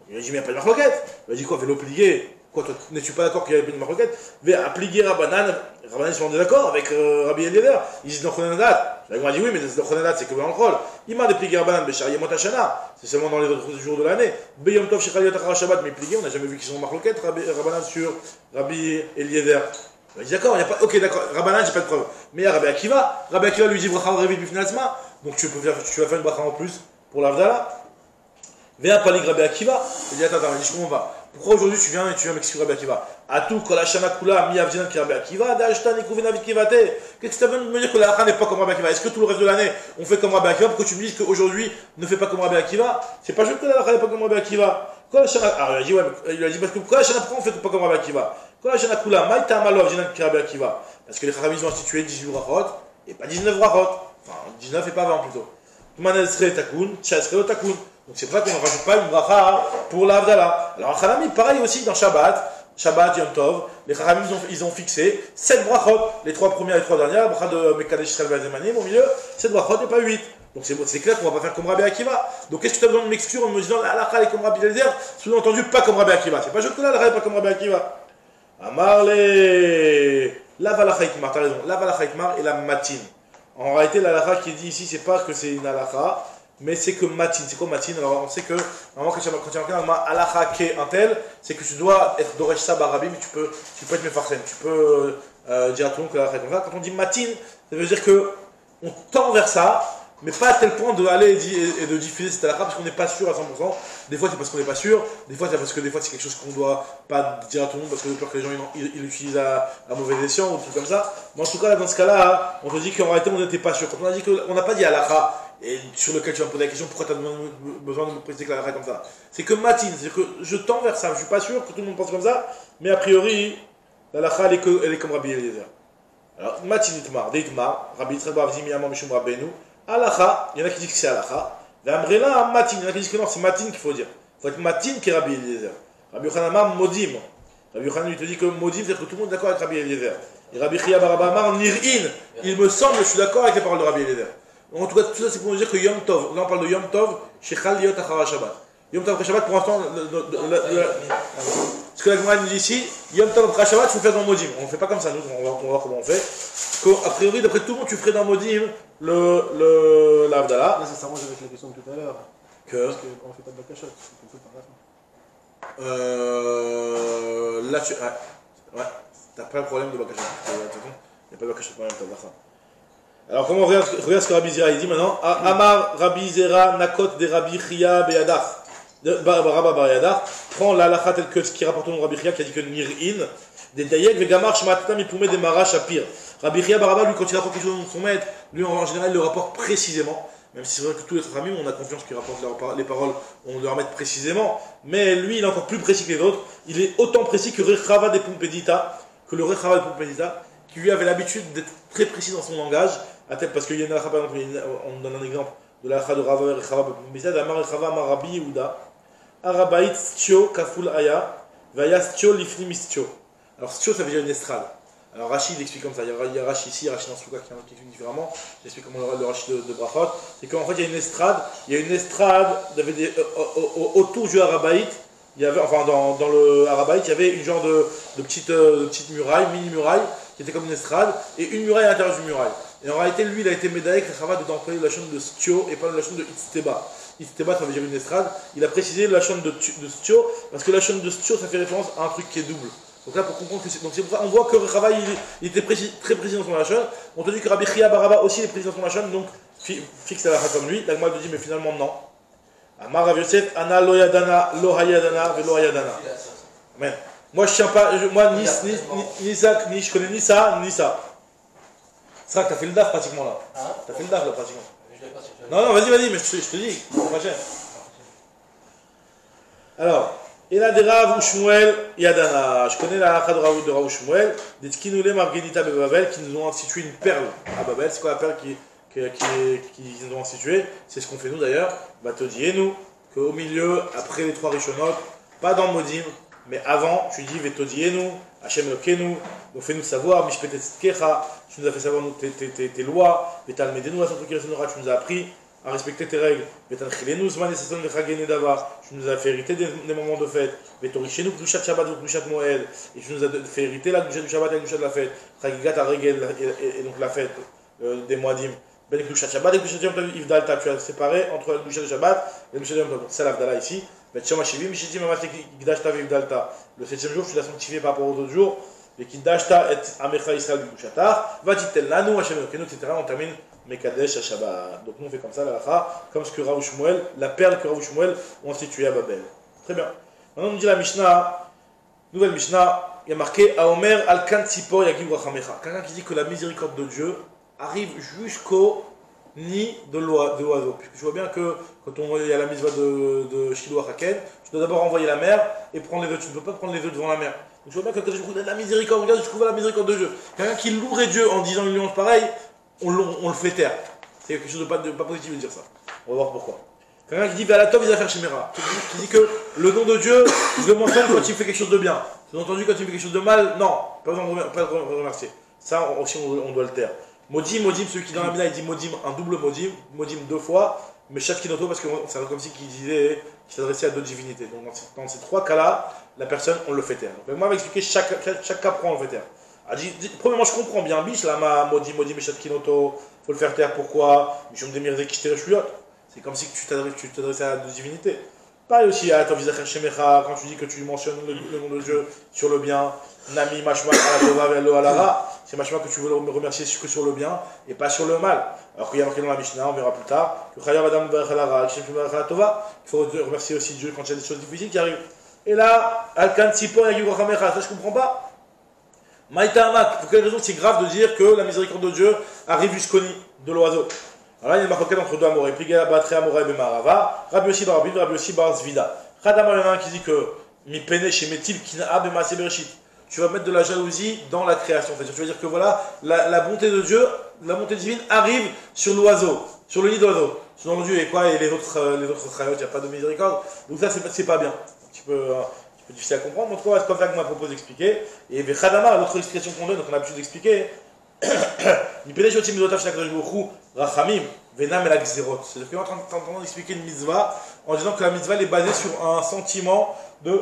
Il a dit, mais il n'y a pas de marloquette. Il a dit quoi, vélo plié? Quoi, toi, n'es-tu pas d'accord qu'il y avait une marloquette? Mais à plier Rabbanan, ils sont d'accord avec Rabbi Eliezer. Ils disent dans Chonen Hadat. Il m'a dit, oui, mais dans Chonen Hadat, c'est que dans le Chol. Il m'a déplié Rabbanan, Béchar Yemot Hashana. C'est seulement dans les autres jours de l'année. Beyom Tov, Shechal Yot Shabbat, mais plié, on n'a jamais vu qu'ils sont marloquette, Rabbanan sur Rabbi Eliezer. Il dit, d'accord, il n'y a pas. Ok, d'accord, Rabbanan, j'ai pas de preuve. Mais il y a Rabbi Akiva. Rabbi Akiva lui dit, Bracha Revit Bifnasma. Donc tu vas faire une bracha en plus pour l'Avdala. Viens pas les Rabbi Akiva. Il dit, attends, il dit, je comprends pas. Pourquoi aujourd'hui tu viens m'expliquer Rabbi Akiva? Atou, kol hashana kula, mi avdinan ki Rabbi Akiva, da'ashtan ikuvin avit kivate. Qu'est-ce que tu veux me dire que la halakha n'est pas comme Rabbi Akiva? Est-ce que tout le reste de l'année on fait comme Rabbi Akiva? Pourquoi tu me dis qu'aujourd'hui ne fais pas comme Rabbi Akiva? C'est pas juste que la halakha n'est pas comme Rabbi Akiva. Kol hashana, alors il a dit, ouais, il a dit, parce que kol hashana, pourquoi on fait pas comme Rabbi Akiva? Kol hashana kula, maïta amalo avdinan ki Rabbi Akiva. Parce que les Chachamim ont institué 18 brachot et pas 19 brachot. Enfin, 19 et pas 20 plutôt. Manasre takun, chasre takun. Donc c'est pour ça qu'on ne rajoute pas une bracha pour l'Avdala. Alors Khanami, pareil aussi dans Shabbat, Yom Tov, les Khanami ils ont fixé 7 brachot, les 3 premières et les 3 dernières, la bracha de Mekadesh Israël Vazemanim, au milieu, 7 brachot et pas 8. Donc c'est clair qu'on ne va pas faire comme Rabbi Akiva. Donc qu'est-ce que tu as besoin de m'exclure en me disant la halakha est comme Rabbi Eliezer, sous-entendu pas comme Rabbi Akiva? C'est pas juste que la halakha n'est pas comme Rabbi Akiva. Amarle, la halakha itmar, t'as raison, la halakha itmar et la matin. En réalité, la halakha qui est dit ici, c'est pas que c'est une halakha, mais c'est que matin. C'est quoi matin? Alors on sait que normalement quand tu as marqué dans halakha qui un tel, c'est que tu dois être doresh sab arabi, mais tu peux être mefarsen. Tu peux dire à tout le monde que la halakha est comme ça. Quand on dit matin, ça veut dire que on tend vers ça, mais pas à tel point de aller et de diffuser cette halakha parce qu'on n'est pas sûr à 100%. Des fois c'est parce qu'on n'est pas sûr, des fois c'est parce que des fois c'est quelque chose qu'on ne doit pas dire à tout le monde parce que peur que les gens ils l'utilisent à mauvais escient ou tout comme ça. Mais en tout cas, dans ce cas-là, on te dit qu'en réalité on n'était pas sûr. Quand on a dit qu'on n'a pas dit halakha, et sur lequel tu vas me poser la question, pourquoi tu as besoin de me préciser que la halakha est comme ça? C'est que matin, c'est que je tends vers ça, je ne suis pas sûr que tout le monde pense comme ça, mais a priori, la halakha elle est comme Rabbi Eliezer. Alors, matin itmar, deitmar, Rabbi Yitzchak bar Avzi miyamam mishum rabbeinu, halakha, il y en a qui disent que c'est halakha, ve'amrela matin, il y en a qui disent que non, c'est matin qu'il faut dire. Il faut être matin qui est Rabbi Eliezer. Rabbi Yochanan amar modim. Rabbi Yochanan lui te dit que modim, c'est que tout le monde est d'accord avec Rabbi Eliezer. Et Rabbi Chia bar Abba amar nir'in, il me semble, je suis d'accord avec les paroles de Rabbi Eliezer. En tout cas, tout ça c'est pour nous dire que Yom Tov, là on parle de Yom Tov, Shechal Liot Achara Shabbat. Yom Tov après Shabbat, pour l'instant, ce que la Gemara nous dit ici, Yom Tov après Shabbat, il faut faire dans Modim. On ne fait pas comme ça, nous, on va voir comment on fait. A priori, d'après tout le monde, tu ferais dans Modim l'Avdala. Là, ça s'arrange avec la question de tout à l'heure. Que Parce qu'on ne fait pas de bakashot, c'est tout par la fin. là, ouais, t'as pas le problème de Bakashot. Il n'y a pas de Bakashot pour Yom Tov, là. Alors comment regarde ce que Rabbi Zera il dit maintenant. Amar Rabbi Zera Nakot de Rabbi Chia Beyadach. Rabba Beyadach prend la halakha telle que ce qui rapporte au Rabbi Chia qui a dit que Nir'in des Dayek Vegamar Shmatam Ipoumé des Mara Shapir. Rabbi Chia Baraba lui quand il rapporte quelque chose dans son maître, lui en général il le rapporte précisément. Même si c'est vrai que tous les autres amis on a confiance qu'ils rapportent les paroles, on doit remettre précisément. Mais lui il est encore plus précis que les autres. Il est autant précis que Rechava des Pumpedita, que le Rechava des Pumpedita, qui lui avait l'habitude d'être très précis dans son langage. Parce qu'il y a une halakha, par exemple, on donne un exemple de la halakha de Rava Rechava B'Misad, Amar Rechava Amar Rabbi Yehuda, Arabait Stio Kaful Aya, Vaya Stio Lifni Mistio. Alors Stio ça veut dire une estrade. Alors Rashi il explique comme ça, il y a Rashi ici, Rashi dans Souka qui explique différemment, j'explique comment le Rashi de Brachot, c'est qu'en fait il y a une estrade, autour du Arabait, il y avait, enfin dans le Arabait, il y avait une genre de petite muraille, mini-muraille, qui était comme une estrade, et une muraille à l'intérieur d'une muraille. Et en réalité, lui, il a été médaillé avec le travail d'employer la chaîne de Stio et pas la chaîne de Itzteba. Itzteba, ça veut dire une estrade. Il a précisé la chaîne de Stio, parce que la chaîne de Stio, ça fait référence à un truc qui est double. Donc là, pour comprendre que c'est. Donc c'est pour ça on voit que le travail, il était très précis dans son lachon. On te dit que Rabbi Chia Baraba aussi est précis dans son lachon, donc fixe la halakha comme lui. La Gemara te dit, mais finalement, non. Amar Rav Yosef, Ana lo yadana, lo hayadana, velo hayadana. Amen. Moi, je tiens pas. Moi, ni ça, ni je connais ni ça, ni ça. C'est vrai que t'as fait le DAF pratiquement là. Hein? T'as fait le DAF là pratiquement. Je l'ai pas si tu Non, non, vas-y, mais je te dis, c'est pas cher. Alors, et là, des Rav ou Shmuel, Yadana. Je connais la halakha de Rav ou Shmuel, des Tkinoulé Margenita de Babel, qui nous ont institué une perle à Babel. C'est quoi la perle qui nous ont institué? C'est ce qu'on fait nous d'ailleurs. Bah, te dis, et nous, qu'au milieu, après les 3 Rishonot, pas dans Modim, mais avant, tu dis, Vetodienu, Hachem Elokenu, donc fais-nous savoir, Mishpetet Kecha, tu nous as fait savoir tes lois, Vetalmedenu, tu nous as appris à respecter tes règles, Vetanchilenu, Zman Esesson Vechagene Dava, tu nous as fait hériter des moments de fête, Vetorichenu, Glushat Shabbat, Glushat Moed, et tu nous as fait hériter la Glushat du Shabbat et la Glushat de la fête, Chagigat Aregel, et donc la fête des Moadim. Ben Glushat Shabbat et Glushat Yom Tov Ivdalta, tu as séparé entre la Glushat de Shabbat et la Glushat Yom Tov. C'est l'Avdala ici. Ben Tchama Shivim, Mishitim Amatek Gdashta Ivdalta. Le 7e jour, tu l'as sanctifié par rapport aux autres jours. Et Kidashta et Amecha Israël du Glushatar. Vatitel Nanu, Hachem Elokenu, etc. On termine Mekadesh à Shabbat. Donc nous on fait comme ça, la halakha, comme ce que Rav Shmuel, la perle que Rav Shmuel ont instituée à Babel. Très bien. Maintenant on nous dit la Mishnah, nouvelle Mishnah, il y a marqué Aomer Al-Kan Tzipor Yagiv Rachamecha. Quelqu'un qui dit que la miséricorde de Dieu arrive jusqu'au nid de l'oiseau. Puisque je vois bien que quand il y a la mitzvah de Shiloh Haken, tu dois d'abord envoyer la mer et prendre les œufs. Tu ne peux pas prendre les œufs devant la mer. Donc je vois bien que quand je trouve la miséricorde, regarde, je trouve la miséricorde de Dieu. Quelqu'un qui louerait Dieu en disant une nuance pareille, on le fait taire. C'est quelque chose de pas positif de dire ça. On va voir pourquoi. Quelqu'un qui dit Valatov il va faire Shemera. Qui dit que le nom de Dieu, je le mentionne quand il fait quelque chose de bien. J'ai entendu quand il fait quelque chose de mal, non, pas besoin de remercier. Ça aussi on doit le taire. Modim, celui qui dans la Mila il dit Modim, un double Modim 2 fois, mais Shatkinoto parce que c'est comme si qu'il disait qu'il s'adressait à d'autres divinités. Donc dans ces 3 cas-là, la personne on le fait taire. Donc moi je vais expliquer chaque cas prend on le fait taire. Premièrement je comprends bien, Bish, Lama, Modim et Shatkinoto, faut le faire taire, pourquoi? C'est comme si tu t'adressais à d'autres divinités. Pareil aussi à Tovizachar Shemecha, quand tu dis que tu mentionnes le nom de Dieu sur le bien, Nami Mashma Alatova Velo Alara, c'est Mashma que tu veux me remercier que sur le bien et pas sur le mal. Alors qu'il y a marqué dans la Mishnah, on verra plus tard, que Chayav Adam Vachalara, Tova, il faut remercier aussi Dieu quand il y a des choses difficiles qui arrivent. Et là, Alkan Tsipo Yagiv Rachamecha, ça je comprends pas. Maïta Amak, pour quelle raison c'est grave de dire que la miséricorde de Dieu arrive jusqu'au nid de l'oiseau? Alors là, il y a une marquette entre 2 amoureux. Pliga Batre Amorai Bemarava, Rabbi Yossi Bar Rabbi, Rabbi Yossi Bar Zvida. Khadama, il y en a un qui dit que Mi Pene chez Metil Kina Bemase Bereshit. Tu vas mettre de la jalousie dans la création. C'est-à-dire, tu vas dire que voilà, la bonté de Dieu, la bonté divine arrive sur l'oiseau, sur le nid d'oiseau. Selon Dieu et quoi, et les autres chayot, il n'y a pas de miséricorde. Donc ça, c'est pas bien. Un petit peu difficile à comprendre. En tout cas, c'est comme ça que m'a proposé d'expliquer. Et Khadama, l'autre expression qu'on donne, donc on a l'habitude d'expliquer. C'est-à-dire qu'on est en train d'expliquer une mitzvah en disant que la mitzvah elle est basée sur un sentiment de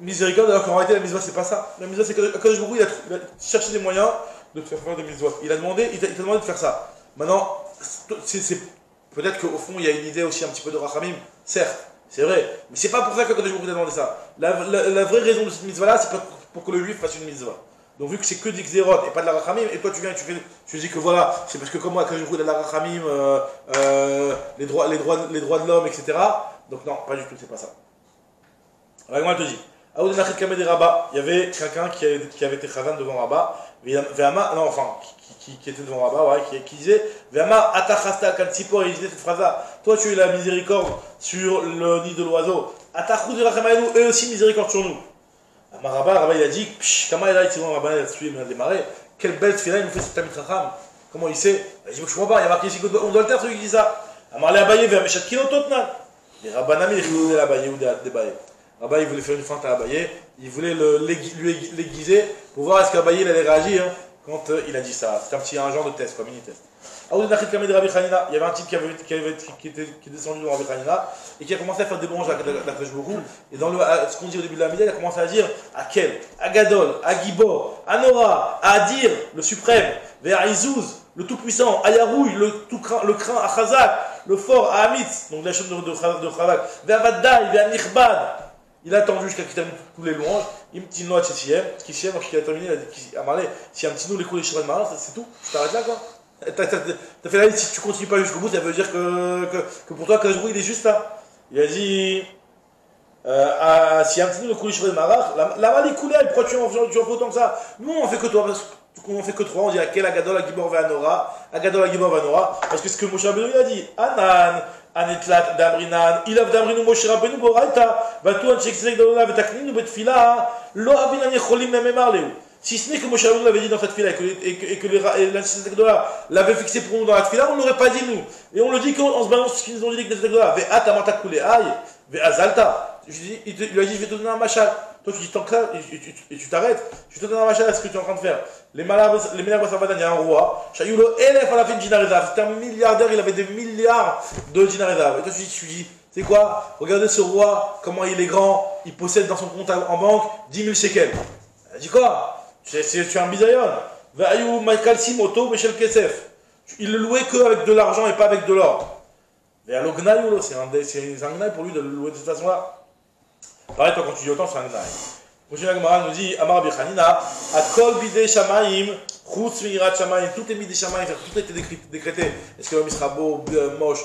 miséricorde, alors qu'en réalité la mitzvah c'est pas ça. La mitzvah c'est que Akadosh Baruch Hu il a cherché des moyens de te faire faire des mitzvahs. Il t'a demandé de faire ça. Maintenant, peut-être qu'au fond il y a une idée aussi un petit peu de rachamim, certes, c'est vrai, mais c'est pas pour ça qu'Akadosh Baruch Hu t'a demandé ça. La vraie raison de cette mitzvah là, c'est pour que le juif fasse une mitzvah. Donc vu que c'est que des xérot et pas de la rachamim, et toi tu viens et tu dis que voilà, c'est parce que comme moi quand je roule de la rachamim, les droits de l'homme, etc. Donc non, pas du tout, c'est pas ça. Alors moi je te dis, il y avait quelqu'un qui avait été chazan devant Rabat, qui était devant Rabat, ouais, qui disait, Ve'ama atachasta kan tzipor, et il disait cette phrase-là, toi tu es la miséricorde sur le nid de l'oiseau, atachou de rachamim, eux aussi miséricorde sur nous. Rabat il a dit, comment il a été Rabat il a démarré, quelle belle tefila il nous fait ce Tamid Chacham. Comment il sait? Il a dit, je comprends pas, il y a marqué ici qu'on doit le taire, celui qui dit ça. Amarle Abaye vers Meshat Kinototnan. Les Rabbanami, ils voulaient l'Abaye ou d'Abaye. Rabat il voulait faire une feinte à Abaye, il voulait lui l'aiguiser pour voir est-ce qu'Abaye il allait réagir quand il a dit ça. C'est un genre de test, quoi, mini-test. Il y avait un type qui est descendu dans Rabbi Hanina et qui a commencé à faire des louanges à Kadosh Baruch Hu. Et dans ce qu'on dit au début de la Mida, il a commencé à dire à Kel, à Gadol, à Gibor, à Nora, à Adir, le suprême, vers Izouz, le tout-puissant, à Yarouy, le craint, à Chazak, le fort, à Amitz, donc la chambre de Chazak, vers Vaddai, vers Nichbad. Il a attendu jusqu'à qu'il termine tous les louanges. Il me dit non, c'est Siem, donc il a terminé, il a dit à Marley, si un petit nous les coups des chevaux de marin, c'est tout, tu t'arrêtes là quoi. T'as fait la liste, si tu continues pas jusqu'au bout, ça veut dire que pour toi, Kadosh Baruch Hu, il est juste là. Il a dit si un petit nous le coulis sur les marach, la mal est coulée, pourquoi tu en fais autant que ça? Nous, on fait que toi. Du coup, on fait que 3, on dit Akel, Agadol, Agibor, Ve'anora, Agadol, Agibor, Ve'anora, parce que ce que Moshe Rabbeinu il a dit, Anan, Anetlat, Damrinan, Ilav Damrinu, Moshe Rabbeinu, Boraita, Vatu, Anshek, Dona, Vetakninu, Betfila, Lo Avinan Yecholim, Memarleu. Si ce n'est que Moshe Rabbeinu l'avait dit dans cette fila et que l'Anshek l'avait fixé pour nous dans la fila, on ne l'aurait pas dit nous. Et on le dit qu'en se balance ce qu'ils nous ont dit que l'Anshek Ve'at, Amatakoule, Aïe, Ve'azalta. Il lui a dit, je vais te donner un machal. Toi, tu dis tant que ça, et tu t'arrêtes. Je vais te donner un machal à ce que tu es en train de faire. Les Ménarves Savadan, il y a un roi. Shayulo Elef à la fin de Dinarezav. C'était un milliardaire, il avait des milliards de Dinarezav. Et toi, tu dis, c'est quoi? Regardez ce roi, comment il est grand. Il possède dans son compte en banque 10 000 shekels. Elle dit quoi? Tu es un bisayon. Va'ayou Michael Simoto, Michel Kesef. Il le louait qu'avec de l'argent et pas avec de l'or. Et à l'Ognaïulo, c'est un gnaï pour lui de le louer de cette façon-là. Pareil, toi, quand tu dis autant, c'est un gnaï. Moshe Agmara nous dit, Amar Bichanina, Akol bidei Shamaim, Chutz mirat Shamaim, tout est mis des Shamaim, tout a été décrété. Est-ce que l'homme sera beau, moche,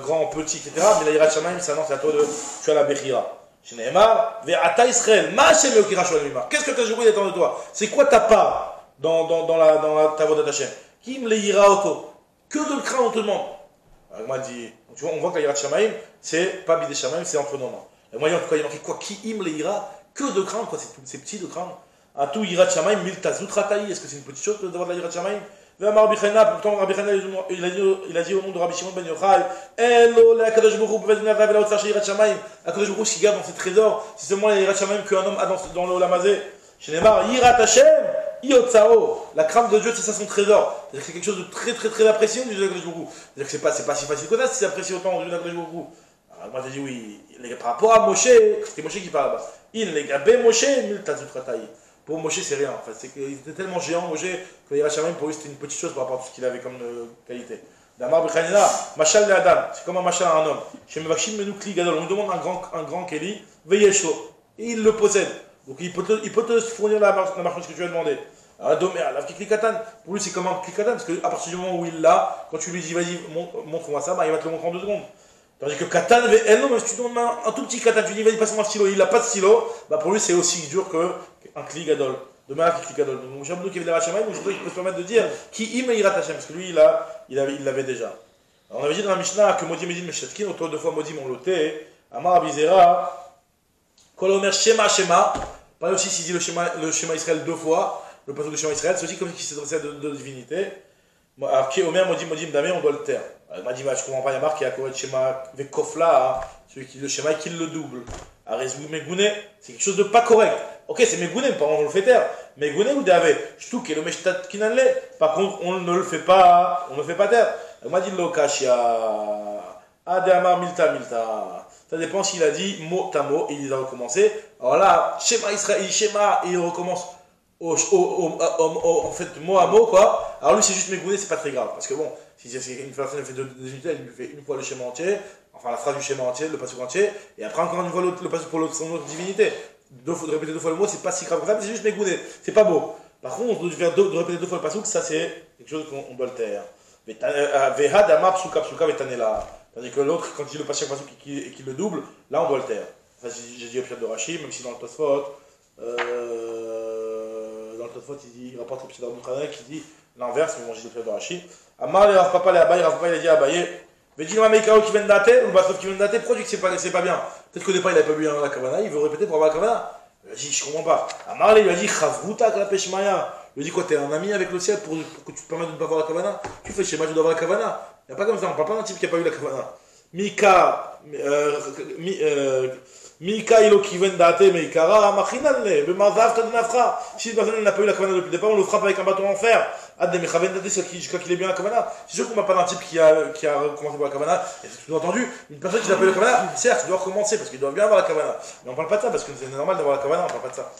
grand, petit, etc. Mais la Yirat Shamaim, c'est annonce à toi de, tu as la Bechira. Shneemar, Ve'ata Israël, Ma'ashem Eokira Shoel Mimar. Qu'est-ce que Tajou attend de toi? C'est quoi ta part dans ta voie d'Hachem? Kim le Yira Auto? Que de le craindre, on te demande. Agmara dit, tu vois, on voit que la Yirat Shamaim, c'est pas bidei Shamaim, c'est entre nos mains. Et moi, en tout cas, il y a marqué quoi? Qui im le ira? Que de craindre, quoi, c'est petit de craindre. À tout Yirat Shamaim, mil tazutrataï. Est-ce que c'est une petite chose d'avoir de la Yirat Shamaim? Ve'amar Bichana, pourtant Rabbi Chana, il a dit au nom de Rabbi Shimon ben Yochai, Elo, la Kadosh Baruch Hu, Bevedina Rav, la Otsar Yirat Shamaim. La Kadosh Baruch Hu, qui garde dans ses trésors, c'est seulement la Yirat Shamaim qu'un homme a dans le Olamazé. Chez Neymar, Yirat Hashem, Iotsao. La crainte de Dieu, c'est ça son trésor. C'est-à-dire que c'est quelque chose de très très très apprécié au Dieu de la Kadosh Baruch Hu. C'est-à-dire que c'est pas si facile que ça si c'est apprécié autant au Dieu de la Kadosh Baruch Hu. Alors, moi, j'ai dit oui, par rapport à Moshe, c'était Moshe qui parle là-bas. Il les gabé Moshe, mille tazutrataï. Pour Moshe, c'est rien. En fait, c'est qu'il était tellement géant, Moshe, que Yirat Shamaim, pour lui, c'était une petite chose par rapport à tout ce qu'il avait comme qualité. D'Amar Bichanina, Machal de Adam, c'est comme un machal à un homme. Chez Mevachim Menoukli Gadol, on lui demande un grand Kéli, Veyesho, et il le possède. Donc il peut te fournir la marchandise que tu as demandé. Alors, la Klikatan, pour lui, c'est comme un Klikatan, parce qu'à partir du moment où il l'a, quand tu lui dis, vas-y, montre-moi ça, bah, il va te le montrer en 2 secondes. Tandis que Katan, mais si tu demandes un tout petit Katan, tu dis vas-y passe-moi un stylo, il n'a pas de stylo, bah pour lui c'est aussi dur qu'un Kli Gadol. De même qu'un Kli Gadol. Donc j'ai un qui avait de la Hachamay, donc je voudrais qu'il peut se permettre de dire qui im Yirat Hashem, parce que lui il l'avait déjà. Alors, on avait dit dans la Mishnah que Modim Medin Meshetkin, autour de 2 fois Modim on l'ôté, Amar Abizera, Kol Omer Shema Shema, pas aussi s'il dit le Shema Israël 2 fois, le passage de Shema Israël, c'est aussi comme s'il s'adressait de divinité. Alors qui Omer Modim Damé, on doit le taire. Il m'a dit, bah, je comprends pas, il y a marqué à Koret Shema Vekofla, celui qui le Shema et qui le double. Arezou Megouné, c'est quelque chose de pas correct. Ok, c'est Megouné, par contre on le fait taire. Megouné ou Davé, Shtouk et le Meshtat Kinanle, par contre on ne le fait pas taire. Il m'a dit Lokashia, Adama Milta. Ça dépend s'il a dit mot à mot, et il a recommencé. Alors là, Shema Israël, Shema, et il recommence en fait mot à mot, quoi. Alors lui c'est juste Megouné, c'est pas très grave, parce que bon, si une personne fait 2 unités, elle lui fait une fois le schéma entier, enfin la phrase du schéma entier, le passage entier, et après encore une fois le passage pour son autre divinité. De répéter 2 fois le mot, c'est pas si grave que ça, mais c'est juste Megouné, c'est pas beau. Par contre, de répéter 2 fois le passage, ça c'est quelque chose qu'on doit le taire. Vehadama psuka vetanela. Tandis que l'autre, quand il le passe chaque passage et qu'il le double, là on doit le taire. Enfin, j'ai dit au Pshat de Rashi, même si dans le Tosfot, il rapporte le Pshat de qui dit l'inverse, mais bon, j'ai dit au Pshat de Rashi. Amar le Rav Papa le Abaye, Rav Papa il a dit à Abaye, Vedilma Meikao qui vient de dater, ou Basov qui vient de dater, pourquoi tu dis que c'est pas bien? Peut-être qu'au départ il n'avait pas bu la Kavana, il veut répéter pour avoir la Kavana. Il a dit, je comprends pas. Amar il lui a dit, Chavruta la Peshmaya. Il lui a dit quoi, t'es un ami avec le ciel pour que tu te permettes de ne pas avoir la Kavana? Tu fais schéma, tu dois avoir la Kavana. Il n'y a pas comme ça, on parle pas d'un type qui n'a pas eu la Kavana. Mika ilo qui vient dater, mais Ikara, Machinalne, le Mazav Tadnafra. Si une personne n'a pas eu la Kavana depuis le départ, on le frappe avec un bâton en fer. Je crois qu'il est bien à Kavana. C'est sûr qu'on ne parle pas d'un type qui a commencé par la Kavana. Et sous-entendu, une personne qui n'a pas eu la Kavana, certes, il doit recommencer parce qu'il doit bien avoir la Kavana. Mais on ne parle pas de ça parce que c'est normal d'avoir la Kavana, on ne parle pas de ça.